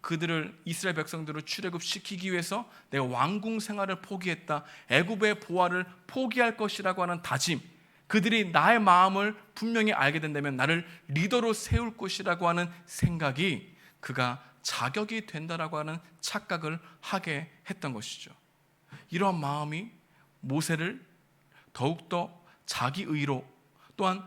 B: 그들을 이스라엘 백성들을 출애굽시키기 위해서 내가 왕궁 생활을 포기했다. 애굽의 보화를 포기할 것이라고 하는 다짐, 그들이 나의 마음을 분명히 알게 된다면 나를 리더로 세울 것이라고 하는 생각이 그가 자격이 된다라고 하는 착각을 하게 했던 것이죠. 이러한 마음이 모세를 더욱더 자기 의로, 또한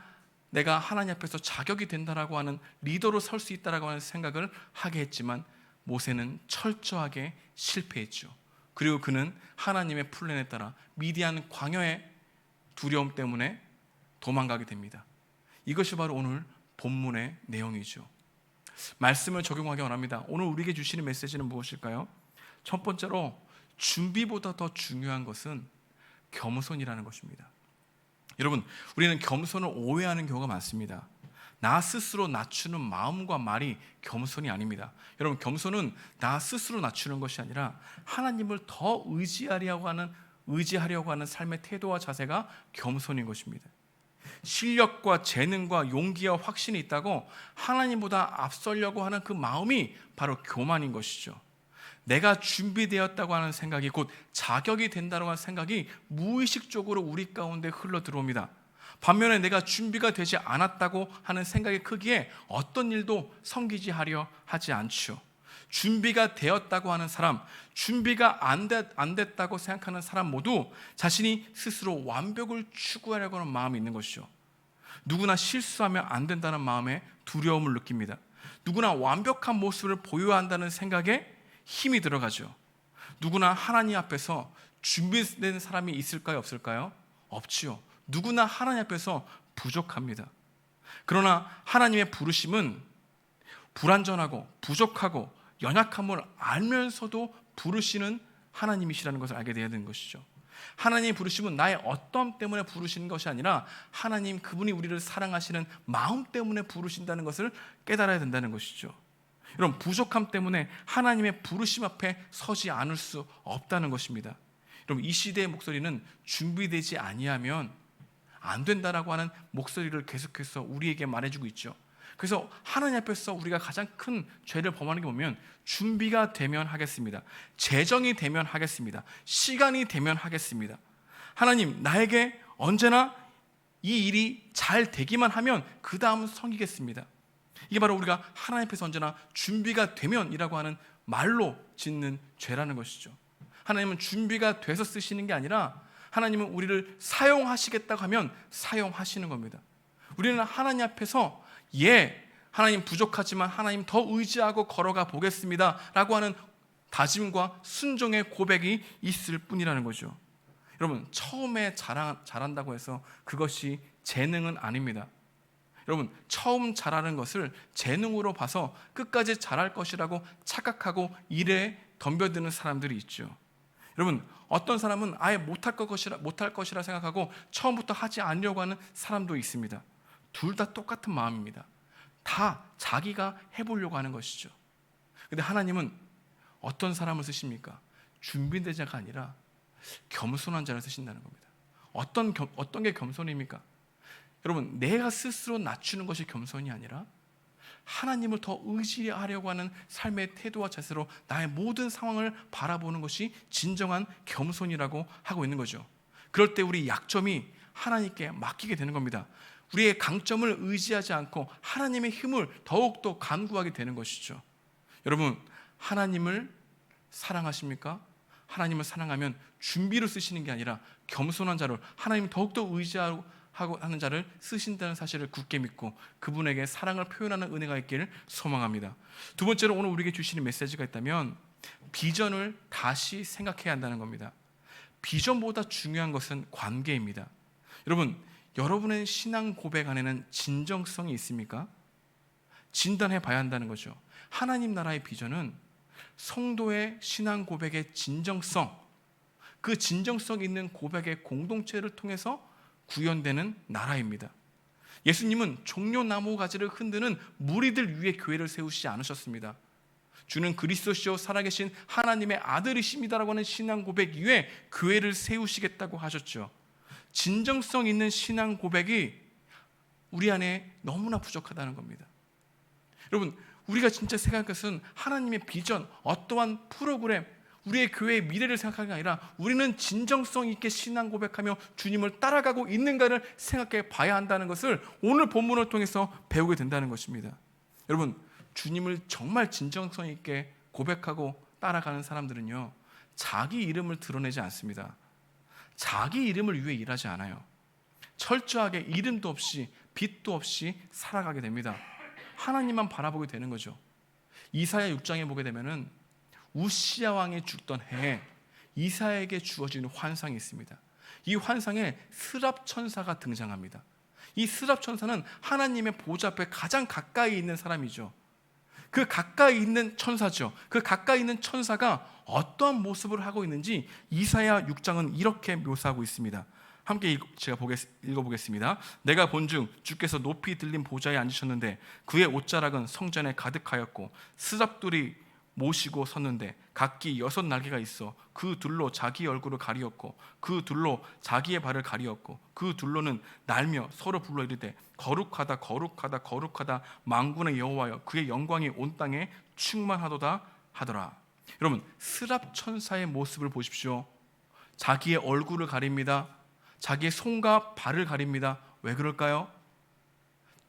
B: 내가 하나님 앞에서 자격이 된다라고 하는 리더로 설 수 있다라고 하는 생각을 하게 했지만 모세는 철저하게 실패했죠. 그리고 그는 하나님의 플랜에 따라 미디안 광야의 두려움 때문에 도망가게 됩니다. 이것이 바로 오늘 본문의 내용이죠. 말씀을 적용하기 원합니다. 오늘 우리에게 주시는 메시지는 무엇일까요? 첫 번째로 준비보다 더 중요한 것은 겸손이라는 것입니다. 여러분, 우리는 겸손을 오해하는 경우가 많습니다. 나 스스로 낮추는 마음과 말이 겸손이 아닙니다. 여러분, 겸손은 나 스스로 낮추는 것이 아니라 하나님을 더 의지하려고 하는 삶의 태도와 자세가 겸손인 것입니다. 실력과 재능과 용기와 확신이 있다고 하나님보다 앞서려고 하는 그 마음이 바로 교만인 것이죠. 내가 준비되었다고 하는 생각이, 곧 자격이 된다고 하는 생각이 무의식적으로 우리 가운데 흘러 들어옵니다. 반면에 내가 준비가 되지 않았다고 하는 생각의 크기에 어떤 일도 섬기지 하려 하지 않죠. 준비가 되었다고 하는 사람, 준비가 안 됐다고 생각하는 사람 모두 자신이 스스로 완벽을 추구하려고 하는 마음이 있는 것이죠. 누구나 실수하면 안 된다는 마음에 두려움을 느낍니다. 누구나 완벽한 모습을 보여야 한다는 생각에 힘이 들어가죠. 누구나 하나님 앞에서 준비된 사람이 있을까요, 없을까요? 없지요. 누구나 하나님 앞에서 부족합니다. 그러나 하나님의 부르심은 불완전하고 부족하고 연약함을 알면서도 부르시는 하나님이시라는 것을 알게 되어야 되는 것이죠. 하나님의 부르심은 나의 어떤 때문에 부르시는 것이 아니라 하나님 그분이 우리를 사랑하시는 마음 때문에 부르신다는 것을 깨달아야 된다는 것이죠. 여러분, 부족함 때문에 하나님의 부르심 앞에 서지 않을 수 없다는 것입니다. 여러분, 이 시대의 목소리는 준비되지 아니하면 안 된다라고 하는 목소리를 계속해서 우리에게 말해주고 있죠. 그래서 하나님 앞에서 우리가 가장 큰 죄를 범하는 게 보면 준비가 되면 하겠습니다. 재정이 되면 하겠습니다. 시간이 되면 하겠습니다. 하나님, 나에게 언제나 이 일이 잘 되기만 하면 그 다음은 섬기겠습니다. 이게 바로 우리가 하나님 앞에서 언제나 준비가 되면이라고 하는 말로 짓는 죄라는 것이죠. 하나님은 준비가 돼서 쓰시는 게 아니라 하나님은 우리를 사용하시겠다고 하면 사용하시는 겁니다. 우리는 하나님 앞에서 하나님 부족하지만 하나님 더 의지하고 걸어가 보겠습니다 라고 하는 다짐과 순종의 고백이 있을 뿐이라는 거죠. 여러분, 처음에 잘한다고 해서 그것이 재능은 아닙니다. 여러분, 처음 잘하는 것을 재능으로 봐서 끝까지 잘할 것이라고 착각하고 일에 덤벼드는 사람들이 있죠. 여러분, 어떤 사람은 아예 못할 것이라 생각하고 처음부터 하지 않으려고 하는 사람도 있습니다. 둘 다 똑같은 마음입니다. 다 자기가 해보려고 하는 것이죠. 근데 하나님은 어떤 사람을 쓰십니까? 준비된 자가 아니라 겸손한 자를 쓰신다는 겁니다. 어떤 게 겸손입니까? 여러분, 내가 스스로 낮추는 것이 겸손이 아니라 하나님을 더 의지하려고 하는 삶의 태도와 자세로 나의 모든 상황을 바라보는 것이 진정한 겸손이라고 하고 있는 거죠. 그럴 때 우리 약점이 하나님께 맡기게 되는 겁니다. 우리의 강점을 의지하지 않고 하나님의 힘을 더욱더 간구하게 되는 것이죠. 여러분, 하나님을 사랑하십니까? 하나님을 사랑하면 준비로 쓰시는 게 아니라 겸손한 자를, 하나님 더욱더 의지하고 하는 자를 쓰신다는 사실을 굳게 믿고 그분에게 사랑을 표현하는 은혜가 있기를 소망합니다. 두 번째로 오늘 우리에게 주시는 메시지가 있다면 비전을 다시 생각해야 한다는 겁니다. 비전보다 중요한 것은 관계입니다. 여러분의 신앙 고백 안에는 진정성이 있습니까? 진단해 봐야 한다는 거죠. 하나님 나라의 비전은 성도의 신앙 고백의 진정성, 그 진정성 있는 고백의 공동체를 통해서 구현되는 나라입니다. 예수님은 종려나무 가지를 흔드는 무리들 위에 교회를 세우시지 않으셨습니다. 주는 그리스도시요 살아계신 하나님의 아들이십니다라고 하는 신앙 고백 위에 교회를 세우시겠다고 하셨죠. 진정성 있는 신앙 고백이 우리 안에 너무나 부족하다는 겁니다. 여러분, 우리가 진짜 생각할 것은 하나님의 비전, 어떠한 프로그램, 우리의 교회의 미래를 생각하는 게 아니라 우리는 진정성 있게 신앙 고백하며 주님을 따라가고 있는가를 생각해 봐야 한다는 것을 오늘 본문을 통해서 배우게 된다는 것입니다. 여러분, 주님을 정말 진정성 있게 고백하고 따라가는 사람들은요, 자기 이름을 드러내지 않습니다. 자기 이름을 위해 일하지 않아요. 철저하게 이름도 없이 빛도 없이 살아가게 됩니다. 하나님만 바라보게 되는 거죠. 이사야 6장에 보게 되면은 우시야 왕이 죽던 해에 이사야에게 주어진 환상이 있습니다. 이 환상에 스랍 천사가 등장합니다. 이 스랍 천사는 하나님의 보좌 앞에 가장 가까이 있는 사람이죠. 그 가까이 있는 천사죠. 그 가까이 있는 천사가 어떠한 모습을 하고 있는지 이사야 6장은 이렇게 묘사하고 있습니다. 함께 제가 읽어보겠습니다. 내가 본즉 주께서 높이 들린 보좌에 앉으셨는데 그의 옷자락은 성전에 가득하였고 스랍들이 모시고 섰는데 각기 6날개가 있어 그 둘로 자기 얼굴을 가리었고 그 둘로 자기의 발을 가리었고 그 둘로는 날며 서로 불러 이르되 거룩하다 거룩하다 거룩하다 만군의 여호와여 그의 영광이 온 땅에 충만하도다 하더라. 여러분, 스랍 천사의 모습을 보십시오. 자기의 얼굴을 가립니다. 자기의 손과 발을 가립니다. 왜 그럴까요?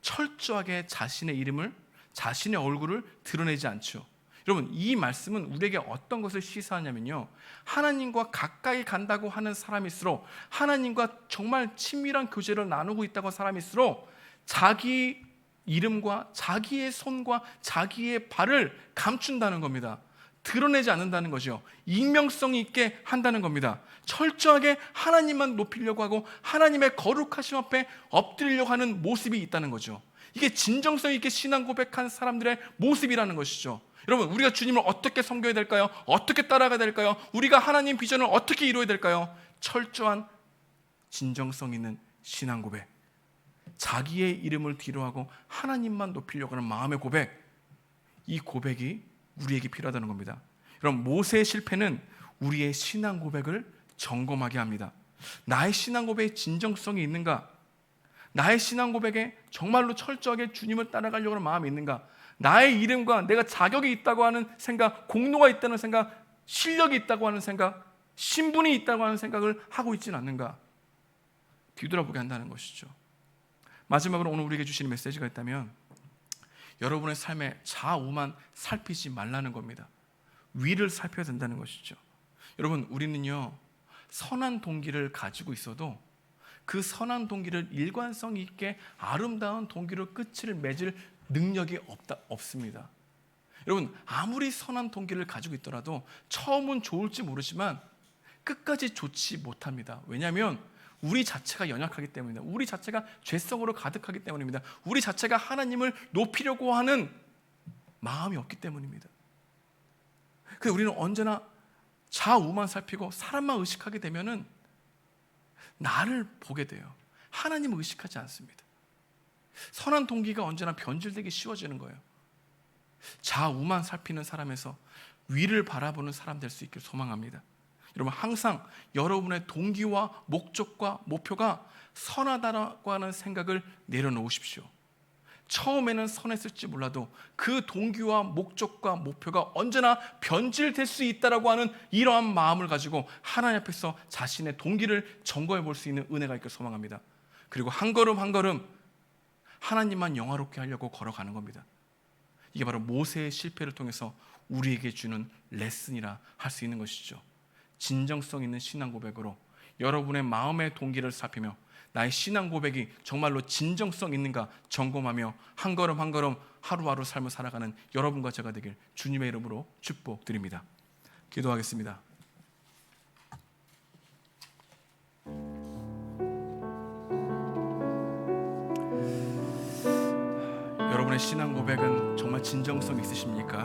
B: 철저하게 자신의 이름을, 자신의 얼굴을 드러내지 않죠. 여러분, 이 말씀은 우리에게 어떤 것을 시사하냐면요, 하나님과 가까이 간다고 하는 사람일수록, 하나님과 정말 친밀한 교제를 나누고 있다고 사람일수록 자기 이름과 자기의 손과 자기의 발을 감춘다는 겁니다. 드러내지 않는다는 거죠. 익명성이 있게 한다는 겁니다. 철저하게 하나님만 높이려고 하고 하나님의 거룩하심 앞에 엎드리려고 하는 모습이 있다는 거죠. 이게 진정성 있게 신앙 고백한 사람들의 모습이라는 것이죠. 여러분, 우리가 주님을 어떻게 섬겨야 될까요? 어떻게 따라가야 될까요? 우리가 하나님 비전을 어떻게 이루어야 될까요? 철저한 진정성 있는 신앙 고백, 자기의 이름을 뒤로하고 하나님만 높이려고 하는 마음의 고백, 이 고백이 우리에게 필요하다는 겁니다. 여러분, 모세의 실패는 우리의 신앙 고백을 점검하게 합니다. 나의 신앙 고백에 진정성이 있는가? 나의 신앙 고백에 정말로 철저하게 주님을 따라가려고 하는 마음이 있는가? 나의 이름과 내가 자격이 있다고 하는 생각, 공로가 있다는 생각, 실력이 있다고 하는 생각, 신분이 있다고 하는 생각을 하고 있지는 않는가? 뒤돌아보게 한다는 것이죠. 마지막으로 오늘 우리에게 주시는 메시지가 있다면 여러분의 삶에 좌우만 살피지 말라는 겁니다. 위를 살펴야 된다는 것이죠. 여러분, 우리는요, 선한 동기를 가지고 있어도 그 선한 동기를 일관성 있게 아름다운 동기로 끝을 맺을 능력이 없습니다. 여러분, 아무리 선한 동기를 가지고 있더라도 처음은 좋을지 모르지만 끝까지 좋지 못합니다. 왜냐하면 우리 자체가 연약하기 때문입니다. 우리 자체가 죄성으로 가득하기 때문입니다. 우리 자체가 하나님을 높이려고 하는 마음이 없기 때문입니다. 그래서 우리는 언제나 좌우만 살피고 사람만 의식하게 되면은 나를 보게 돼요. 하나님을 의식하지 않습니다. 선한 동기가 언제나 변질되기 쉬워지는 거예요. 좌우만 살피는 사람에서 위를 바라보는 사람 될 수 있길 소망합니다. 여러분, 항상 여러분의 동기와 목적과 목표가 선하다고 하는 생각을 내려놓으십시오. 처음에는 선했을지 몰라도 그 동기와 목적과 목표가 언제나 변질될 수 있다라고 하는 이러한 마음을 가지고 하나님 앞에서 자신의 동기를 점검해 볼 수 있는 은혜가 있길 소망합니다. 그리고 한 걸음 한 걸음 하나님만 영화롭게 하려고 걸어가는 겁니다. 이게 바로 모세의 실패를 통해서 우리에게 주는 레슨이라 할 수 있는 것이죠. 진정성 있는 신앙 고백으로 여러분의 마음의 동기를 살피며 나의 신앙 고백이 정말로 진정성 있는가 점검하며 한 걸음 한 걸음 하루하루 삶을 살아가는 여러분과 제가 되길 주님의 이름으로 축복드립니다. 기도하겠습니다. 여러분의 신앙 고백은 정말 진정성 있으십니까?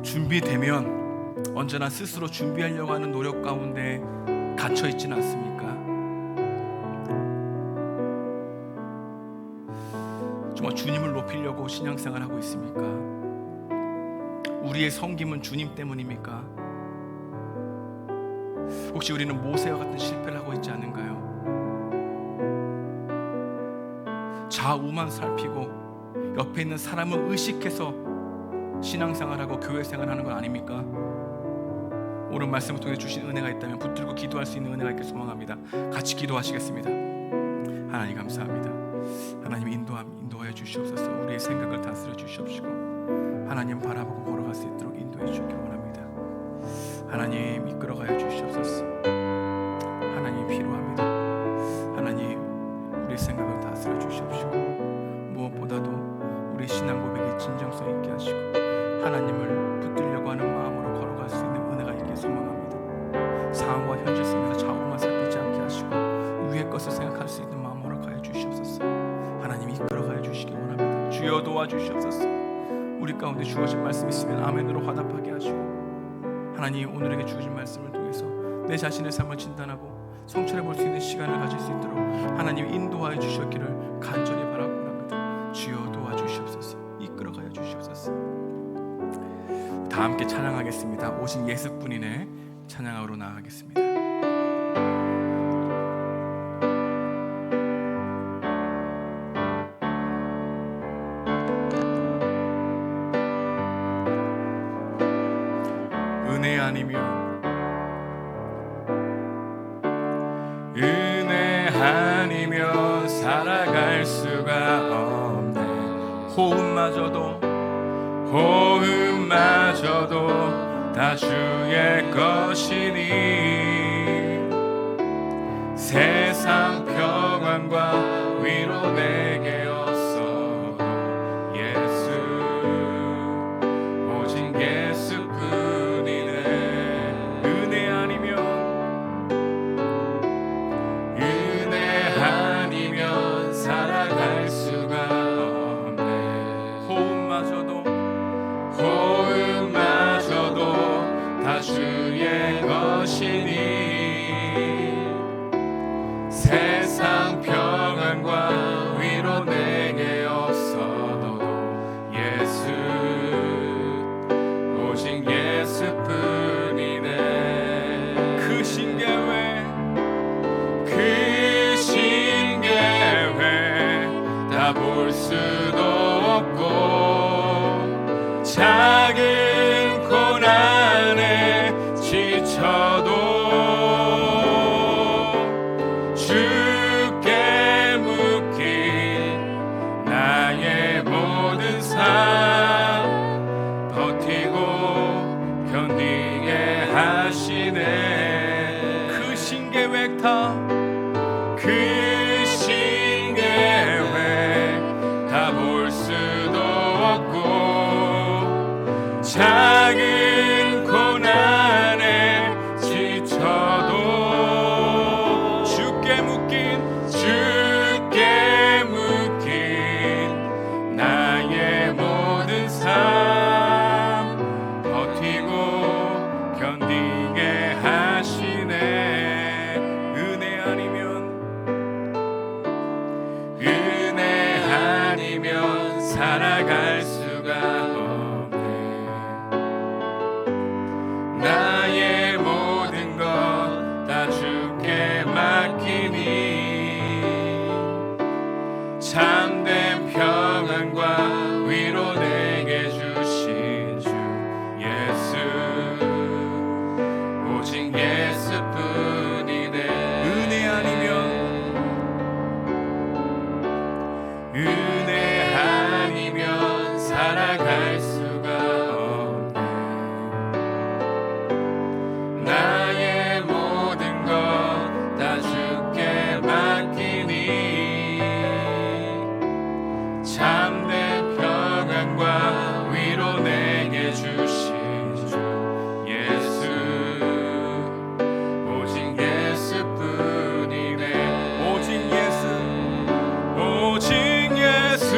B: 준비되면 언제나 스스로 준비하려고 하는 노력 가운데 갇혀 있지는 않습니까? 정말 주님을 높이려고 신앙생활 하고 있습니까? 우리의 섬김은 주님 때문입니까? 혹시 우리는 모세와 같은 실패를 하고 있지 않은가요? 좌우만 살피고 옆에 있는 사람을 의식해서 신앙생활하고 교회생활하는 건 아닙니까? 오늘 말씀을 통해 주신 은혜가 있다면 붙들고 기도할 수 있는 은혜가 있길 소망합니다. 같이 기도하시겠습니다. 하나님 감사합니다. 하나님 인도하여 주시옵소서. 우리의 생각을 다스려 주시옵시고 하나님 바라보고 걸어갈 수 있도록 인도해 주길 원합니다. 하나님 이끌어가여 주시옵소서. 하나님 필요합니다. 하나님 우리의 생각을 다스려 주시옵시고 무엇보다도 우리의 신앙 고백에 진정성 있게 하시고 하나님을 붙들려고 하는 마음으로 걸어갈 수 있는 은혜가 있길 소망합니다. 상황과 현실 속에서 좌우만 살피지 않게 하시고 위에 도와주시옵소서. 우리 가운데 주어진 말씀 있으면 아멘으로 화답하게 하시고, 하나님 오늘에게 주어진 말씀을 통해서 내 자신의 삶을 진단하고 성찰해 볼 수 있는 시간을 가질 수 있도록 하나님 인도하여 주셨기를 간절히 바라고 합니다. 주여 도와주시옵소서. 이끌어가여 주시옵소서. 다 함께 찬양하겠습니다. 오직 예수뿐이네 찬양하러 나아가겠습니다. 은혜 아니면 살아갈 수가 없네. 호흡마저도 다 주의 것이니 세상 평안과 위로 내게 없어 예수 오직 예수뿐이네. 은혜 아니면 살아갈 수가 없네. 호흡마저도 다 주의 것이니 세상 평안과 위로 내게 없어도 예수 오직 예수뿐이네. 그 신계회 다 볼 수도 없고 작은 고난에 지쳐도 주께 묶인 나의 모든 삶 버티고 견디게 하시네. 그 신계획 다 볼 수도 없고 작은 고난에 지쳐도 주께 묶인 나의 모든 삶 버티고 견디게 하시네. 은혜 아니면 살아갈 수가 없네. 나의 모든 것 다 주께 맡기니 참된 평안과 위로 내게 주신 주 예수 오직 예수뿐이네. 은혜 아니면 살아갈 수가 없네. 나의 모든 것 다 주께 맡기니 참된 평안과 위로 내게 주신 주 예수 오직 예수뿐이네. 오직 예수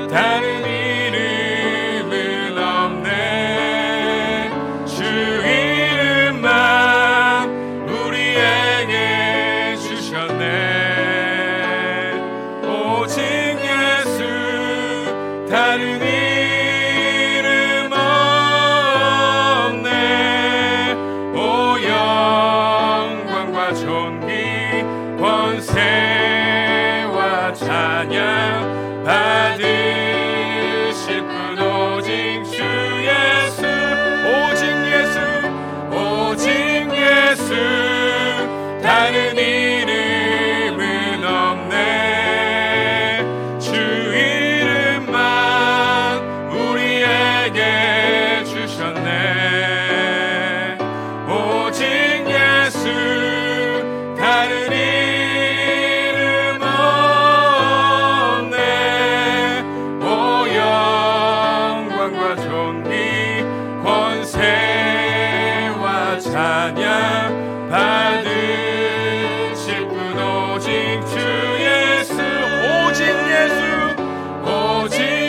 B: 다른 이름은 없네. 주 이름만 우리에게 주셨네. 오직 예수 다른 이름 없네. 오 영광과 존귀 권세와 찬양 받으실 분 오직 주 예수. 오직 예수 다른 이름은 없네. 주 이름만 우리에게 주셨네. 오직 예수 다른 이름 없네. 오 영광과 존귀 권세와 찬양 받으실 분 오직 주 예수. 오직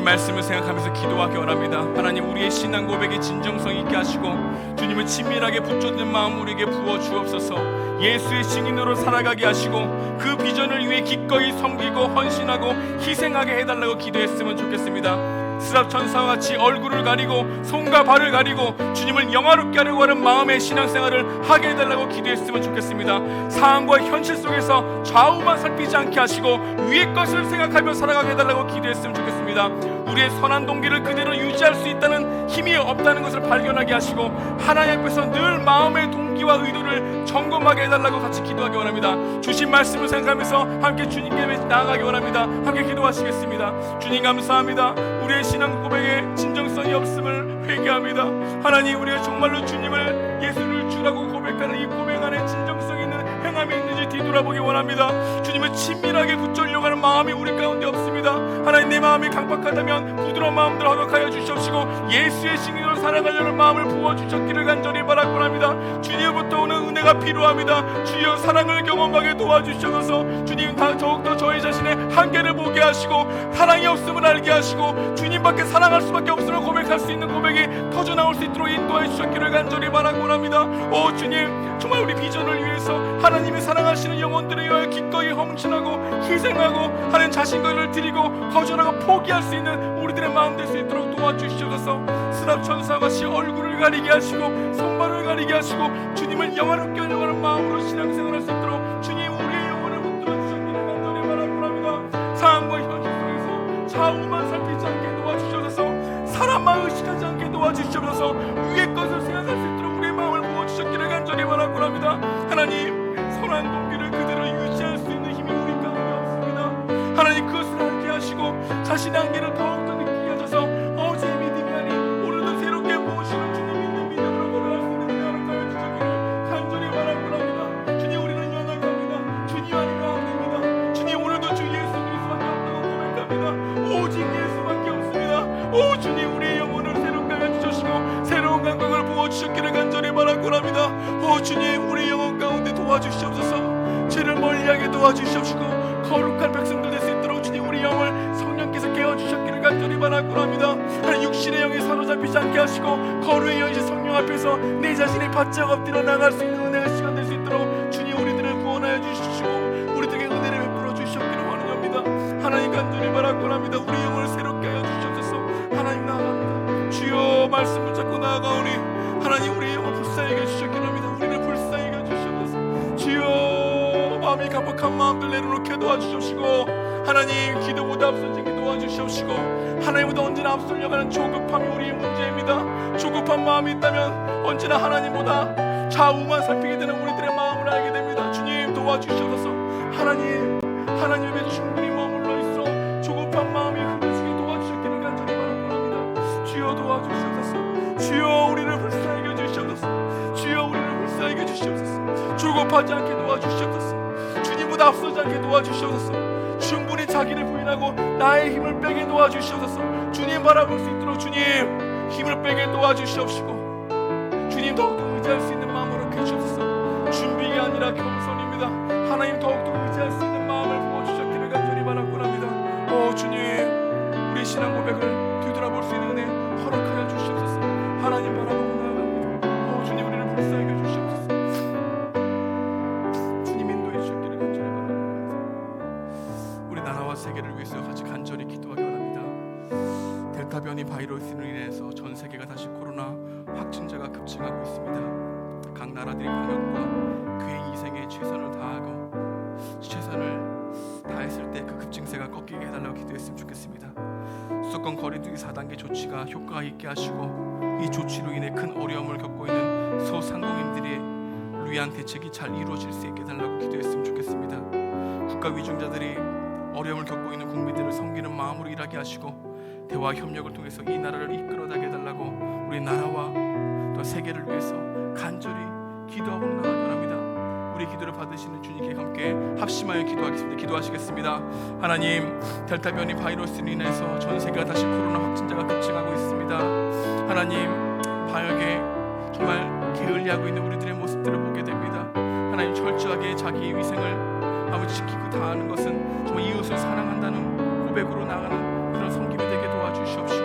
B: 말씀을 생각하면서 기도하기 원합니다. 하나님, 우리의 신앙 고백에 진정성 있게 하시고 주님을 친밀하게 붙잡는 마음 우리에게 부어 주옵소서. 예수의 증인으로 살아가게 하시고 그 비전을 위해 기꺼이 섬기고 헌신하고 희생하게 해달라고 기도했으면 좋겠습니다. 스랍 천사와 같이 얼굴을 가리고 손과 발을 가리고 주님을 영화롭게 하려고 하는 마음의 신앙생활을 하게 해달라고 기도했으면 좋겠습니다. 상황과 현실 속에서 좌우만 살피지 않게 하시고 위의 것을 생각하며 살아가게 해달라고 기도했으면 좋겠습니다. 우리의 선한 동기를 그대로 유지할 수 있다는 힘이 없다는 것을 발견하게 하시고 하나님 앞에서 늘 마음의 동기와 의도를 점검하게 해달라고 같이 기도하기 원합니다. 주신 말씀을 생각하면서 함께 주님께 나아가기 원합니다. 함께 기도하시겠습니다. 주님 감사합니다. 우리의 신앙 고백에 진정성이 없음을 회개합니다. 하나님, 우리가 정말로 주님을 예수를 주라고 고백하는 이 고백 안에 진정성 있는 행함이 있는지 뒤돌아보기 원합니다. 주님을 친밀하게 붙잡으려고 하는 마음이 우리 가운데 없습니다. 하나님, 내 마음이 강박하다면 부드러운 마음들 허락하여 주시옵시고 예수의 증인으로 살아가려는 마음을 부어주셨기를 간절히 바라고 합니다. 주님부터 오는 은혜가 필요합니다. 주여, 사랑을 경험하게 도와주셔서 주님 더욱더 저희 자신의 한계를 보게 하시고 사랑이 없음을 알게 하시고 주님밖에 사랑할 수밖에 없음을 고백할 수 있는 고백이 터져나올 수 있도록 인도해 주셨기를 간절히 바라고 합니다. 오 주님, 정말 우리 비전을 위해서 하나님이 사랑하시는 영혼들을 위하여 기꺼이 헌신하고 희생하고 하는 자신들을 드리고 거절하고 포기할 수 있는 우리들의 마음 될 수 있도록 도와주시옵소서. 스랍 천사같이 얼굴을 가리게 하시고 손발을 가리게 하시고 주님을 영화롭게 하려고 하는 마음으로 신앙생활할 수 있도록 주님, 우리의 영혼을 붙들어 주셨기를 간절히 바라고 합니다. 상황과 현실 속에서 좌우만 살피지 않게 도와주셔서 사람만 의식하지 않게 도와주시옵소서. 위의 것을 생각할 수 있도록 우리의 마음을 부어주셨기를 간절히 바라고 합니다. 하나님, 선한 동기를 그대로 유지할 수 있는 힘이 우리 가운데 없습니다. 하나님, 그것을 알게 하시고 자신의 한계를 더욱더 느끼게 하셔서 어제의 믿음이 아닌 오늘도 새롭게 모시는 주님 있는 믿음으로 걸어갈 수 있는 은혜를 가여 주시기를 간절히 바라고 합니다. 주님, 우리는 연약합니다. 주님 아니면 안 됩니다. 주님, 오늘도 주 예수 그리스도밖에 없다고 고백합니다. 오직 예수밖에 없습니다. 오 주님, 우리의 영혼을 새롭게 하여 주시고 새로운 감각을 부어주셨기를 간절히 바라고 합니다. 오 주님, 우리 영혼 가운데 도와주시옵소서. 죄를 멀리하게 도와주시옵시고 거룩한 백성들 될 수 있도록 주님, 우리 영을 성령께서 깨워주셨기를 간절히 바라고 합니다. 하나님, 육신의 영에 사로잡히지 않게 하시고 거룩의 영이신 성령 앞에서 내 자신이 바짝 엎드려 나갈 수 있는 은혜의 시간 될 수 있도록 주님, 우리들을 구원하여 주시고 우리들에게 은혜를 베풀어 주시옵기를 원합니다. 하나님, 간절히 바라고 합니다. 우리 영을 새롭게 하여 주시옵소서. 하나님, 나아갑니다. 주여, 말씀 붙잡고 나아가오니 하나님, 우리 영을 불쌍히 해주셨기를 합니다. 우리를 불쌍히 해주시옵소서. 주여, 마음이 강박한 마음들 내려놓게 도와주시옵시고 하나님, 기도보다 앞서지게 도와주시옵시고 하나님보다 언제나 앞서려고 하는 조급함이 우리의 문제입니다. 조급한 마음이 있다면 언제나 하나님보다 좌우만 살피게 되는 우리들의 마음을 알게 됩니다. 주님, 도와주시옵소서. 하나님의 충분히 머물러 있어 조급한 마음이 흐려지게 도와주셨기를 간절히 바랍니다. 주여, 도와주시옵소서. 주여, 우리를 불쌍히 여주시옵소서. 주여, 우리를 불쌍히 여주시옵소서. 조급하지 않게 도와주시옵소서. 주님보다 앞서지 않게 도와주시옵소서. 충분히 자기를 부인하고 나의 힘을 빼게 도와주시옵소서. 주님 바라볼 수 있도록 주님 힘을 빼게 도와주시옵시고 주님 더욱더 의지할 수 있는 마음으로 해주옵소서. 준비가 아니라 겸손입니다. 하나님, 더욱더 의지할 수 있는 마음을 부어주셨기를 간절히 바라고 합니다. 오 주님, 우리 신앙 고백을 뒤돌아볼 수 있는 은혜 허락하여 주시옵소서. 하나님 바라보고 나아갑니다. 오 주님, 우리를 불쌍히 해주시옵소서. 주님, 인도해 주셨기를 간절히 바랍니다. 우리 나라와 세계를 위해서 같이 간절히 기도하기 원합니다. 델타 변이 바이러스로 인해서 전 세계가 다시 코로나 확진자가 급증하고 있습니다. 각 나라들이 방역과 그의 인생에 최선을 다했을 때 그 급증세가 꺾이게 해달라고 기도했으면 좋겠습니다. 수도권 거리두기 4단계 조치가 효과가 있게 하시고 이 조치로 인해 큰 어려움을 겪고 있는 소상공인들이 위한 대책이 잘 이루어질 수 있게 해달라고 기도했으면 좋겠습니다. 국가 위중자들이 어려움을 겪고 있는 국민들을 섬기는 마음으로 일하게 하시고 대화 협력을 통해서 이 나라를 이끌어가게 해달라고 우리 나라와 또 세계를 위해서 간절히 기도하고 나아가기 원합니다. 우리 기도를 받으시는 주님께 함께 합심하여 기도하겠습니다. 기도하시겠습니다. 하나님, 델타 변이 바이러스로 인해서 전 세계가 다시 코로나 확진자가 급증하고 있습니다. 하나님, 방역에 정말 게을리하고 있는 우리들의 모습들을 보게 됩니다. 하나님, 철저하게 자기의 위생을 아버지 지키고 다하는 것은 정말 이웃을 사랑한다는 고백으로 나가는 그런 섬김이 되게 도와주시옵소서. 주시옵시고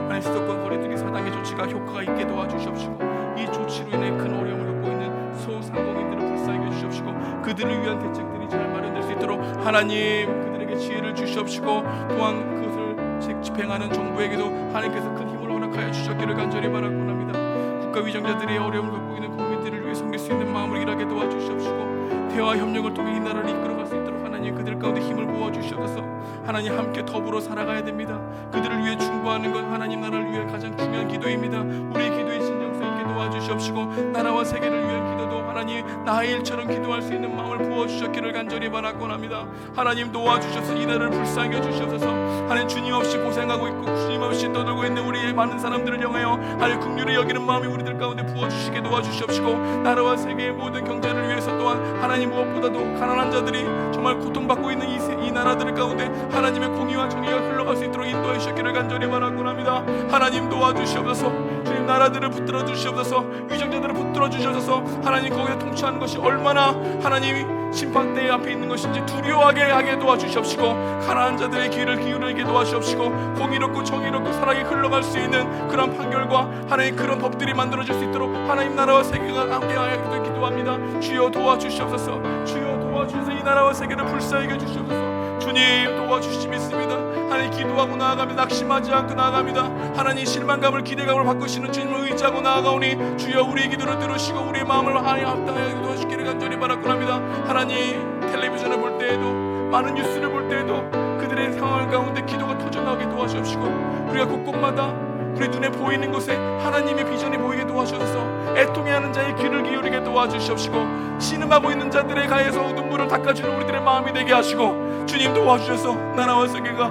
B: 하나님 수도권 거리두기 4단계 조치가 효과가 있게 도와주시옵시고 이 조치로 인해 큰 어려움을 겪고 있는 소상공인들을 불쌍히 해주시옵시고 그들을 위한 대책들이 잘 마련될 수 있도록 하나님 그들에게 지혜를 주시옵시고 또한 그것을 집행하는 정부에게도 하나님께서 큰 힘을 허락하여 주셨기를 간절히 바라고 합니다. 국가 위정자들이 어려움을 겪고 있는 국민들을 위해 섬길 수 있는 마음을 일하게 도와주시옵시고 대화 협력을 통해 이 나라를 이끌어갈 수 있도록 하나님 그들 가운데 힘을 부어주시옵소서. 하나님 함께 더불어 살아가야 됩니다. 그들을 위해 충고하는 것 하나님 나라를 위해 가장 중요한 기도입니다. 우리의 기도의 진정성 있게 도와주시옵시고 나라와 세계를 위한 기도도 하나님 나의 일처럼 기도할 수 있는 마음을 부어주셨기를 간절히 바라곤 합니다. 하나님 도와주셔서 이 나라를 불쌍히 해주시옵소서. 하나님 주님 없이 고생하고 있고 주님 없이 떠들고 있는 우리의 많은 사람들을 향하여 하나님 긍휼히 여기는 마음이 우리들 가운데 부어주시게 도와주시옵시고 나라와 세계의 모든 경제를 위해서 또한 하나님 무엇보다도 가난한 자들이 정말 고통받고 있는 이 나라들 가운데 하나님의 공의와 정의가 흘러갈 수 있도록 인도해 주시기를 간절히 바라곤 합니다. 하나님 도와주시옵소서. 주님 나라들을 붙들어 주시옵소서. 위정자들을 붙들어 주시옵소서. 하나님 거기에 통치하는 것이 얼마나 하나님이 심판대에 앞에 있는 것인지 두려워하게 하게 도와주시옵시고 가난한 자들의 귀를 기울이게 도와주시옵시고 공의롭고 정의롭고 사랑이 흘러갈 수 있는 그런 판결과 하나님 그런 법들이 만들어질 수 있도록 하나님 나라와 세계가 함께하여 기도합니다. 주여 도와주시옵소서. 주여 도와주셔서 이 나라와 세계를 불쌍히 해주시옵소서. 주님 도와주시지 믿습니다. 하나님 기도하고 나아갑니다. 낙심하지 않고 나아갑니다. 하나님 실망감을 기대감을 바꾸시는 주님을 의지하고 나아가오니 주여 우리의 기도를 들으시고 우리의 마음을 하나님 합당하게 도와주시기를 간절히 바라고 합니다. 하나님 텔레비전을 볼 때에도 많은 뉴스를 볼 때에도 그들의 상황 가운데 기도가 터져나오게 도와주옵시고 우리가 곳곳마다 우리 눈에 보이는 곳에 하나님의 비전이 보이게 도와주셔서 애통해하는 자의 귀를 기울이게 도와주시옵시고 신음하고 있는 자들의 가에서 눈물을 닦아주는 우리들의 마음이 되게 하시고 주님 도와주셔서 나라와 세계가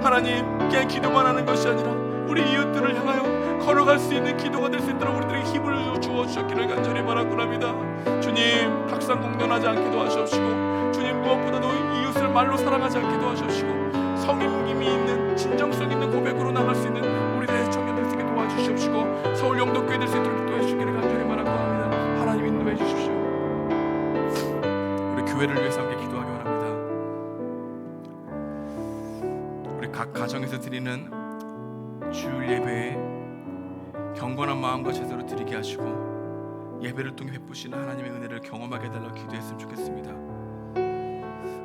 B: 하나님 그냥 기도만 하는 것이 아니라 우리 이웃들을 향하여 걸어갈 수 있는 기도가 될 수 있도록 우리들에게 힘을 주어주셨기를 간절히 바라고 합니다. 주님 학상공론하지 않게 도와주옵시고 주님 무엇보다도 이웃을 말로 사랑하지 않게 도와주옵시고 성임이 있는 진정성 있는 고백으로 나갈 수 있는 우리들의 청년들 되게 도와주시옵시고 서울 영도교회 될 수 있도록 인도해 주시기를 간절히 바라고 합니다. 하나님 인도해 주십시오. 우리 교회를 위해서 함께 기도하기 원합니다. 우리 각 가정에서 드리는 주일 예배에 경건한 마음과 제대로 드리게 하시고 예배를 통해 베푸시는 하나님의 은혜를 경험하게 해달라고 기도했으면 좋겠습니다.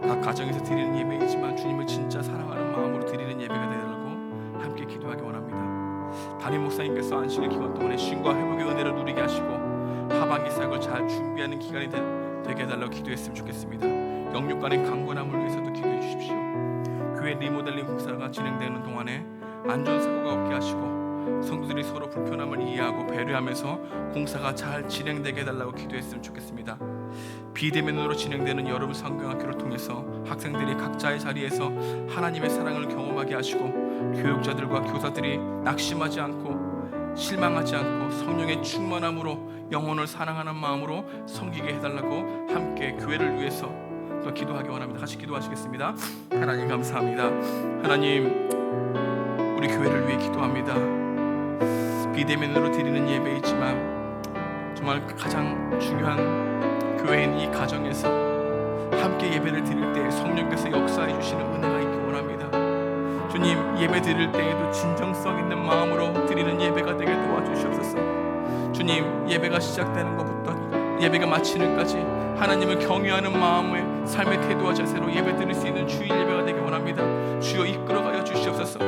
B: 각 가정에서 드리는 예배이지만 주님을 진짜 사랑하는 마음으로 드리는 예배가 되라고 함께 기도하기 원합니다. 담임 목사님께서 안식일 기간 동안에 쉼과 회복의 은혜를 누리게 하시고 하반기 사역을 잘 준비하는 기간이 되게 해달라고 기도했으면 좋겠습니다. 영육간의 강건함을 위해서도 기도해 주십시오. 교회 리모델링 공사가 진행되는 동안에 안전사고가 없게 하시고 성도들이 서로 불편함을 이해하고 배려하면서 공사가 잘 진행되게 해달라고 기도했으면 좋겠습니다. 비대면으로 진행되는 여름 성경학교를 통해서 학생들이 각자의 자리에서 하나님의 사랑을 경험하게 하시고 교육자들과 교사들이 낙심하지 않고 실망하지 않고 성령의 충만함으로 영혼을 사랑하는 마음으로 섬기게 해달라고 함께 교회를 위해서 또 기도하기 원합니다. 같이 기도하시겠습니다. 하나님 감사합니다. 하나님 우리 교회를 위해 기도합니다. 비대면으로 드리는 예배이지만 정말 가장 중요한 교회인 이 가정에서 함께 예배를 드릴 때 성령께서 역사해 주시는 은혜가 있기 원합니다. 주님 예배 드릴 때에도 진정성 있는 마음으로 드리는 예배가 되게 도와주시옵소서. 주님 예배가 시작되는 것부터 예배가 마치는까지 하나님을 경외하는 마음의 삶의 태도와 자세로 예배 드릴 수 있는 주일 예배가 되게 원합니다. 주여 이끌어가여 주시옵소서.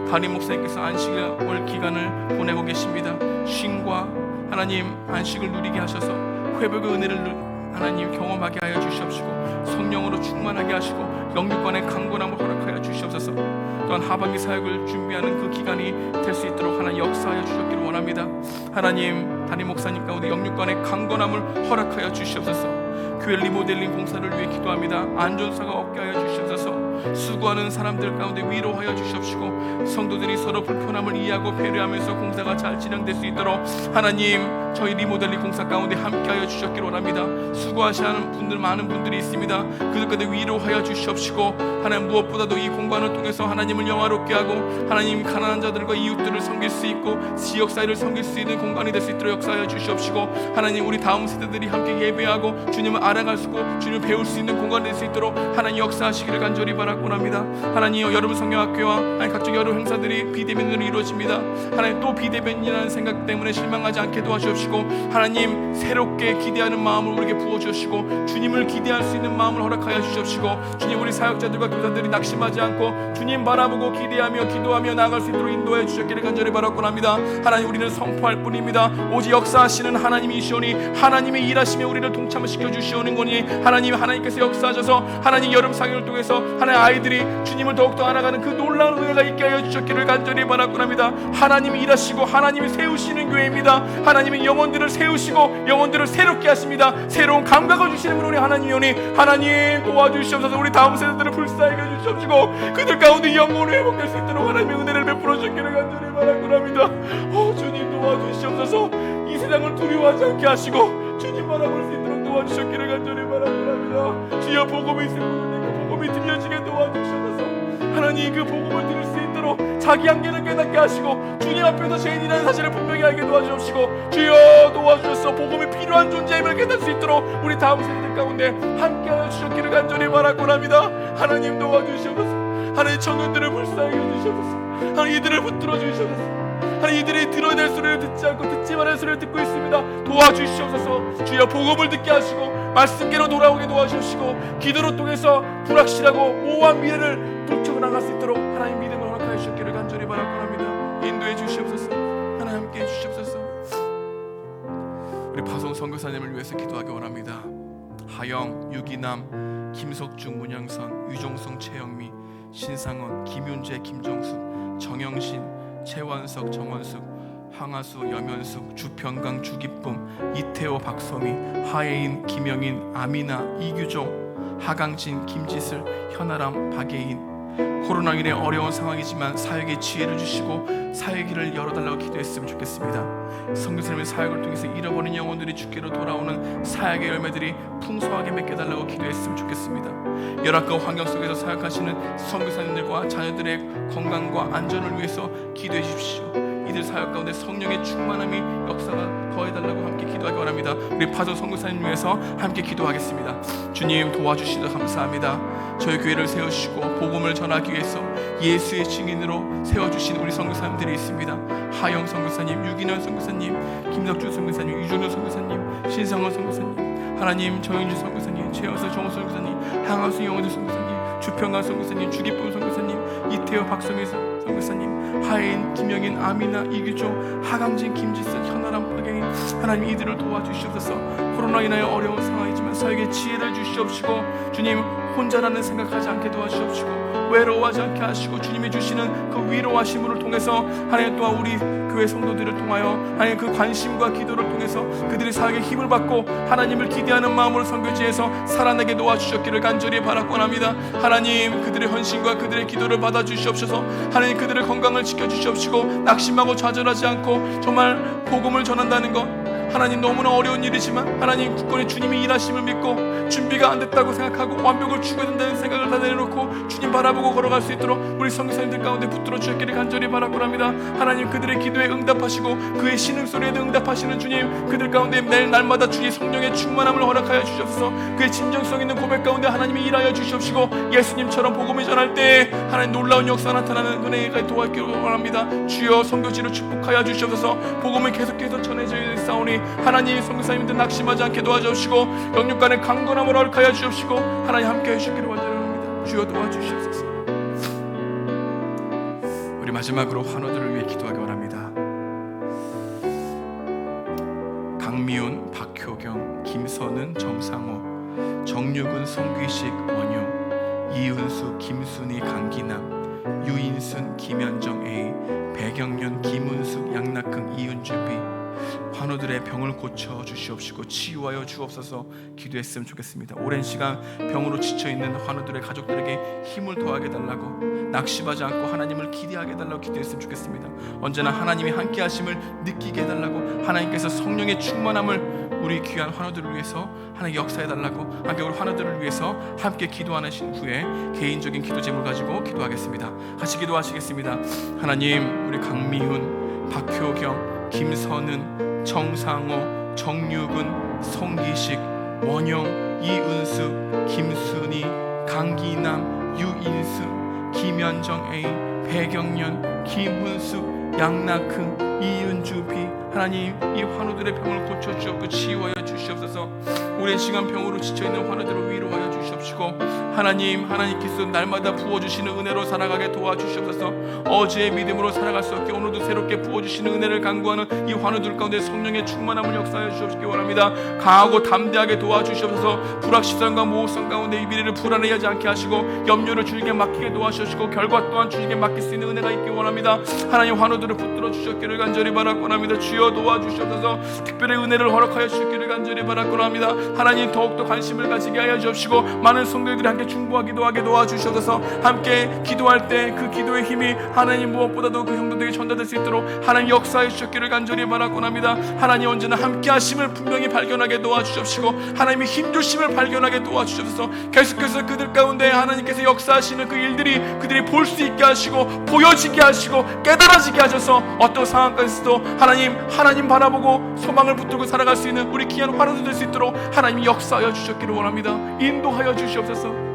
B: 담임 목사님께서 안식일 기간을 보내고 계십니다. 쉼과 하나님 안식을 누리게 하셔서 회복의 은혜를 하나님 경험하게 하여 주시옵시고 성령으로 충만하게 하시고 영육간의 강건함을 허락하여 주시옵소서. 또한 하반기 사역을 준비하는 그 기간이 될 수 있도록 하나님 역사하여 주셨기를 원합니다. 하나님 담임 목사님 가운데 영육간의 강건함을 허락하여 주시옵소서. 교회 리모델링 공사를 위해 기도합니다. 안전사가 없게 하여 주시옵소서. 수고하는 사람들 가운데 위로하여 주시옵시고 성도들이 서로 불편함을 이해하고 배려하면서 공사가 잘 진행될 수 있도록 하나님 저희 리모델링 공사 가운데 함께하여 주셨기를 원합니다. 수고하시는 분들 많은 분들이 있습니다. 그들 가운데 위로하여 주시옵시고 하나님 무엇보다도 이 공간을 통해서 하나님을 영화롭게 하고 하나님 가난한 자들과 이웃들을 섬길 수 있고 지역사회를 섬길 수 있는 공간이 될 수 있도록 역사하여 주시옵시고 하나님 우리 다음 세대들이 함께 예배하고 주님을 알아갈 수 있고 주님을 배울 수 있는 공간이 될 수 있도록 하나님 역사하시기를 간절히 바랍니다. 바라곤 합니다. 하나님, 여름 성경학교와 하나님 각종 여러 행사들이 비대면으로 이루어집니다. 하나님, 또 비대면이라는 생각 때문에 실망하지 않게 도와주옵시고, 하나님 새롭게 기대하는 마음을 우리에게 부어주시고 주님을 기대할 수 있는 마음을 허락하여 주시옵시고, 주님 우리 사역자들과 교사들이 낙심하지 않고 주님 바라보고 기대하며 기도하며 나아갈 수 있도록 인도해 주셨기를 간절히 바라곤 합니다. 하나님, 우리는 선포할 뿐입니다. 오직 역사하시는 하나님이시오니, 하나님이 일하시며 우리를 동참시켜 주시오는 거니, 하나님께서 역사하셔서 하나님 여름 상영을 통해서 하나님 아이들이 주님을 더욱더 알아가는 그 놀라운 은혜가 있게 하여 주셨기를 간절히 바라곤 합니다. 하나님이 일하시고 하나님이 세우시는 교회입니다. 하나님이 영혼들을 세우시고 영혼들을 새롭게 하십니다. 새로운 감각을 주시는 분 우리 하나님이오니, 하나님 도와주시옵소서. 우리 다음 세대들을 불쌍히 해주시옵시고 그들 가운데 영혼을 회복될 수 있도록 하나님의 은혜를 베풀어 주시기를 간절히 바라곤 합니다. 주님 도와주시옵소서. 이 세상을 두려워하지 않게 하시고 주님 바라볼 수 있도록 도와주셨기를 간절히 바라곤 합니다. 주여, 복음이 있을 분들에게 복음이 들려지게 도와주셔서 하나님 그 복음을 들을 수 있도록 자기 한계를 깨닫게 하시고 주님 앞에서 죄인이라는 사실을 분명히 알게 도와주옵시고, 주여 도와주셔서 복음이 필요한 존재임을 깨닫을 수 있도록 우리 다음 세대들 가운데 함께하여 주셨기를 간절히 바라곤 합니다. 하나님 도와주시옵소서. 하나님 청년들을 불쌍히 해주시옵소서. 하나님 이들을 붙들어 주시옵소서. 하나님 이들이 들어야 될 소리를 듣지 않고 듣지 말아야 할 소리를 듣고 있습니다. 도와주시옵소서. 주여, 복음을 듣게 하시고 말씀께로 돌아오게 도와주시고 기도로 통해서 불확실하고 모호한 미래를 돌쳐 나갈 수 있도록 하나님 믿음을 허락하여 주셨기를 간절히 바라곤 합니다. 인도해 주시옵소서. 하나님 함께해 주시옵소서. 우리 파송 선교사님을 위해서 기도하기 원합니다. 하영, 유기남, 김석중, 문양선, 유종성, 최영미, 신상원, 김윤재, 김정숙, 정영신, 최원석, 정원숙, 황하수, 염현숙, 주평강, 주기쁨, 이태호, 박소미, 하예인, 김영인, 아미나, 이규종, 하강진, 김지슬, 현아람, 박예인. 코로나19의 어려운 상황이지만 사역의 지혜를 주시고 사역의 길을 열어달라고 기도했으면 좋겠습니다. 선교사님의 사역을 통해서 잃어버린 영혼들이 주께로 돌아오는 사역의 열매들이 풍성하게 맺겨달라고 기도했으면 좋겠습니다. 열악한 환경 속에서 사역하시는 선교사님들과 자녀들의 건강과 안전을 위해서 기도해 주십시오. 이들 사역 가운데 성령의 충만함이 역사가 더해달라고 함께 기도하기 원합니다. 우리 파송 선교사님 위해서 함께 기도하겠습니다. 주님 도와주시다 감사합니다. 저희 교회를 세우시고 복음을 전하기 위해서 예수의 증인으로 세워주신 우리 선교사님들이 있습니다. 하영 선교사님, 유기년 선교사님, 김석준 선교사님, 유종현 선교사님, 신성원 선교사님, 하나님 정인주 선교사님, 최영서 정호 선교사님, 향하수 영원주 선교사님, 주평강 선교사님, 주기쁨 선교사님, 이태호 박성희 선교사님, 하예인, 김영인, 아미나, 이규종, 하강진, 김지선, 현아람, 박영인. 하나님 이들을 도와주시옵소서. 코로나 인하여 어려운 상황이지만 사역의 지혜를 주시옵시고 주님 혼자라는 생각하지 않게 도와주시옵시고 외로워하지 않게 하시고 주님이 주시는 그 위로하심을 통해서 하나님 또한 우리 교회 성도들을 통하여 하나님 그 관심과 기도를 통해서 그들이 사역에 힘을 받고 하나님을 기대하는 마음으로 선교지에서 살아내게 도와주셨기를 간절히 바라곤 합니다. 하나님 그들의 헌신과 그들의 기도를 받아주시옵소서. 하나님 그들의 건강을 지켜주시옵시고 낙심하고 좌절하지 않고 정말 복음을 전한다는 것 하나님 너무나 어려운 일이지만 하나님 굳건히 주님이 일하심을 믿고 준비가 안 됐다고 생각하고 완벽을 추구해야 된다는 생각을 다 내려놓고 주님 바라보고 걸어갈 수 있도록 우리 선교사님들 가운데 붙들어 주셨기를 간절히 바라곤 합니다. 하나님 그들의 기도에 응답하시고 그의 신음소리에도 응답하시는 주님 그들 가운데 매일 날마다 주의 성령의 충만함을 허락하여 주시옵소서. 그의 진정성 있는 고백 가운데 하나님이 일하여 주시옵시고 예수님처럼 복음을 전할 때 하나님 놀라운 역사 나타나는 은혜가 도와주기를 원합니다. 주여 선교지를 축복하여 주시옵소서. 복음을 계속해서 전해져야 싸우니 하나님 선교사님들 낙심하지 않게 도와주시고 영육간의 강건함을 허락하여 주시옵시고 하나님 함께해 주시기를 원합니다. 주여 도와주시옵소서. 우리 마지막으로 환우들을 위해 기도하기 원합니다. 강미훈, 박효경, 김선은, 정상호, 정유근, 송귀식, 원용, 이은수, 김순희, 강기남, 유인순, 김현정 A, 배경련, 김은숙, 양낙흥, 이은주비. 환우들의 병을 고쳐 주시옵시고 치유하여 주옵소서. 기도했으면 좋겠습니다. 오랜 시간 병으로 지쳐있는 환우들의 가족들에게 힘을 더하게 해달라고 낙심하지 않고 하나님을 기대하게 해달라고 기도했으면 좋겠습니다. 언제나 하나님이 함께 하심을 느끼게 해달라고 하나님께서 성령의 충만함을 우리 귀한 환우들을 위해서 하나님 역사해달라고 함께 우리 환우들을 위해서 함께 기도하는 후에 개인적인 기도 제목을 가지고 기도하겠습니다. 같이 기도하시겠습니다. 하나님 우리 강미훈, 박효경, 김선은, 정상호, 정유근, 송기식, 원영, 이은수, 김순희, 강기남, 유인수 김현정 A, 배경련, 김훈수, 양나크, 이윤주 B, 하나님 이 환우들의 병을 고쳐주옵고 치유하여 주시옵소서. 우리의 시간 병으로 지쳐있는 환우들을 위로하여 주시옵시고, 하나님께서 날마다 부어주시는 은혜로 살아가게 도와주시옵소서. 어제의 믿음으로 살아갈 수 없게 오늘도 새롭게 부어주시는 은혜를 간구하는 이 환우들 가운데 성령의 충만함을 역사하여 주시옵시기 원합니다. 강하고 담대하게 도와주시옵소서. 불확실성과 모호성 가운데 이 미래를 불안해하지 않게 하시고 염려를 주님께 맡기게 도와주시고 결과 또한 주님께 맡길 수 있는 은혜가 있기 원합니다. 하나님 환우들을 붙들어 주셨기를 간절히 바라고 합니다. 주여 도와주시옵소서. 특별히 은혜를 허락하여 주시기를 간절히 바라고 합니다. 하나님 더욱더 관심을 가지게 하여 주옵시고 많은 성도들이 함께 중보하기도 하게 도와주시옵소서. 함께 기도할 때 그 기도의 힘이 하나님 무엇보다도 그 성도들에게 전달될 수 있도록 하나님 역사해 주셨기를 간절히 바라고 합니다. 하나님 언제나 함께 하심을 분명히 발견하게 도와주시옵시고 하나님의 힘주심을 발견하게 도와주시옵소서. 계속해서 그들 가운데 하나님께서 역사하시는 그 일들이 그들이 볼 수 있게 하시고 보여지게 하시고 깨달아지게 하셔서 어떤 상황까지도 하나님 바라보고 소망을 붙들고 살아갈 수 있는 우리 귀한 환우들 될 수 있도록 하나님이 역사하여 주셨기를 원합니다. 인도하여 주시옵소서.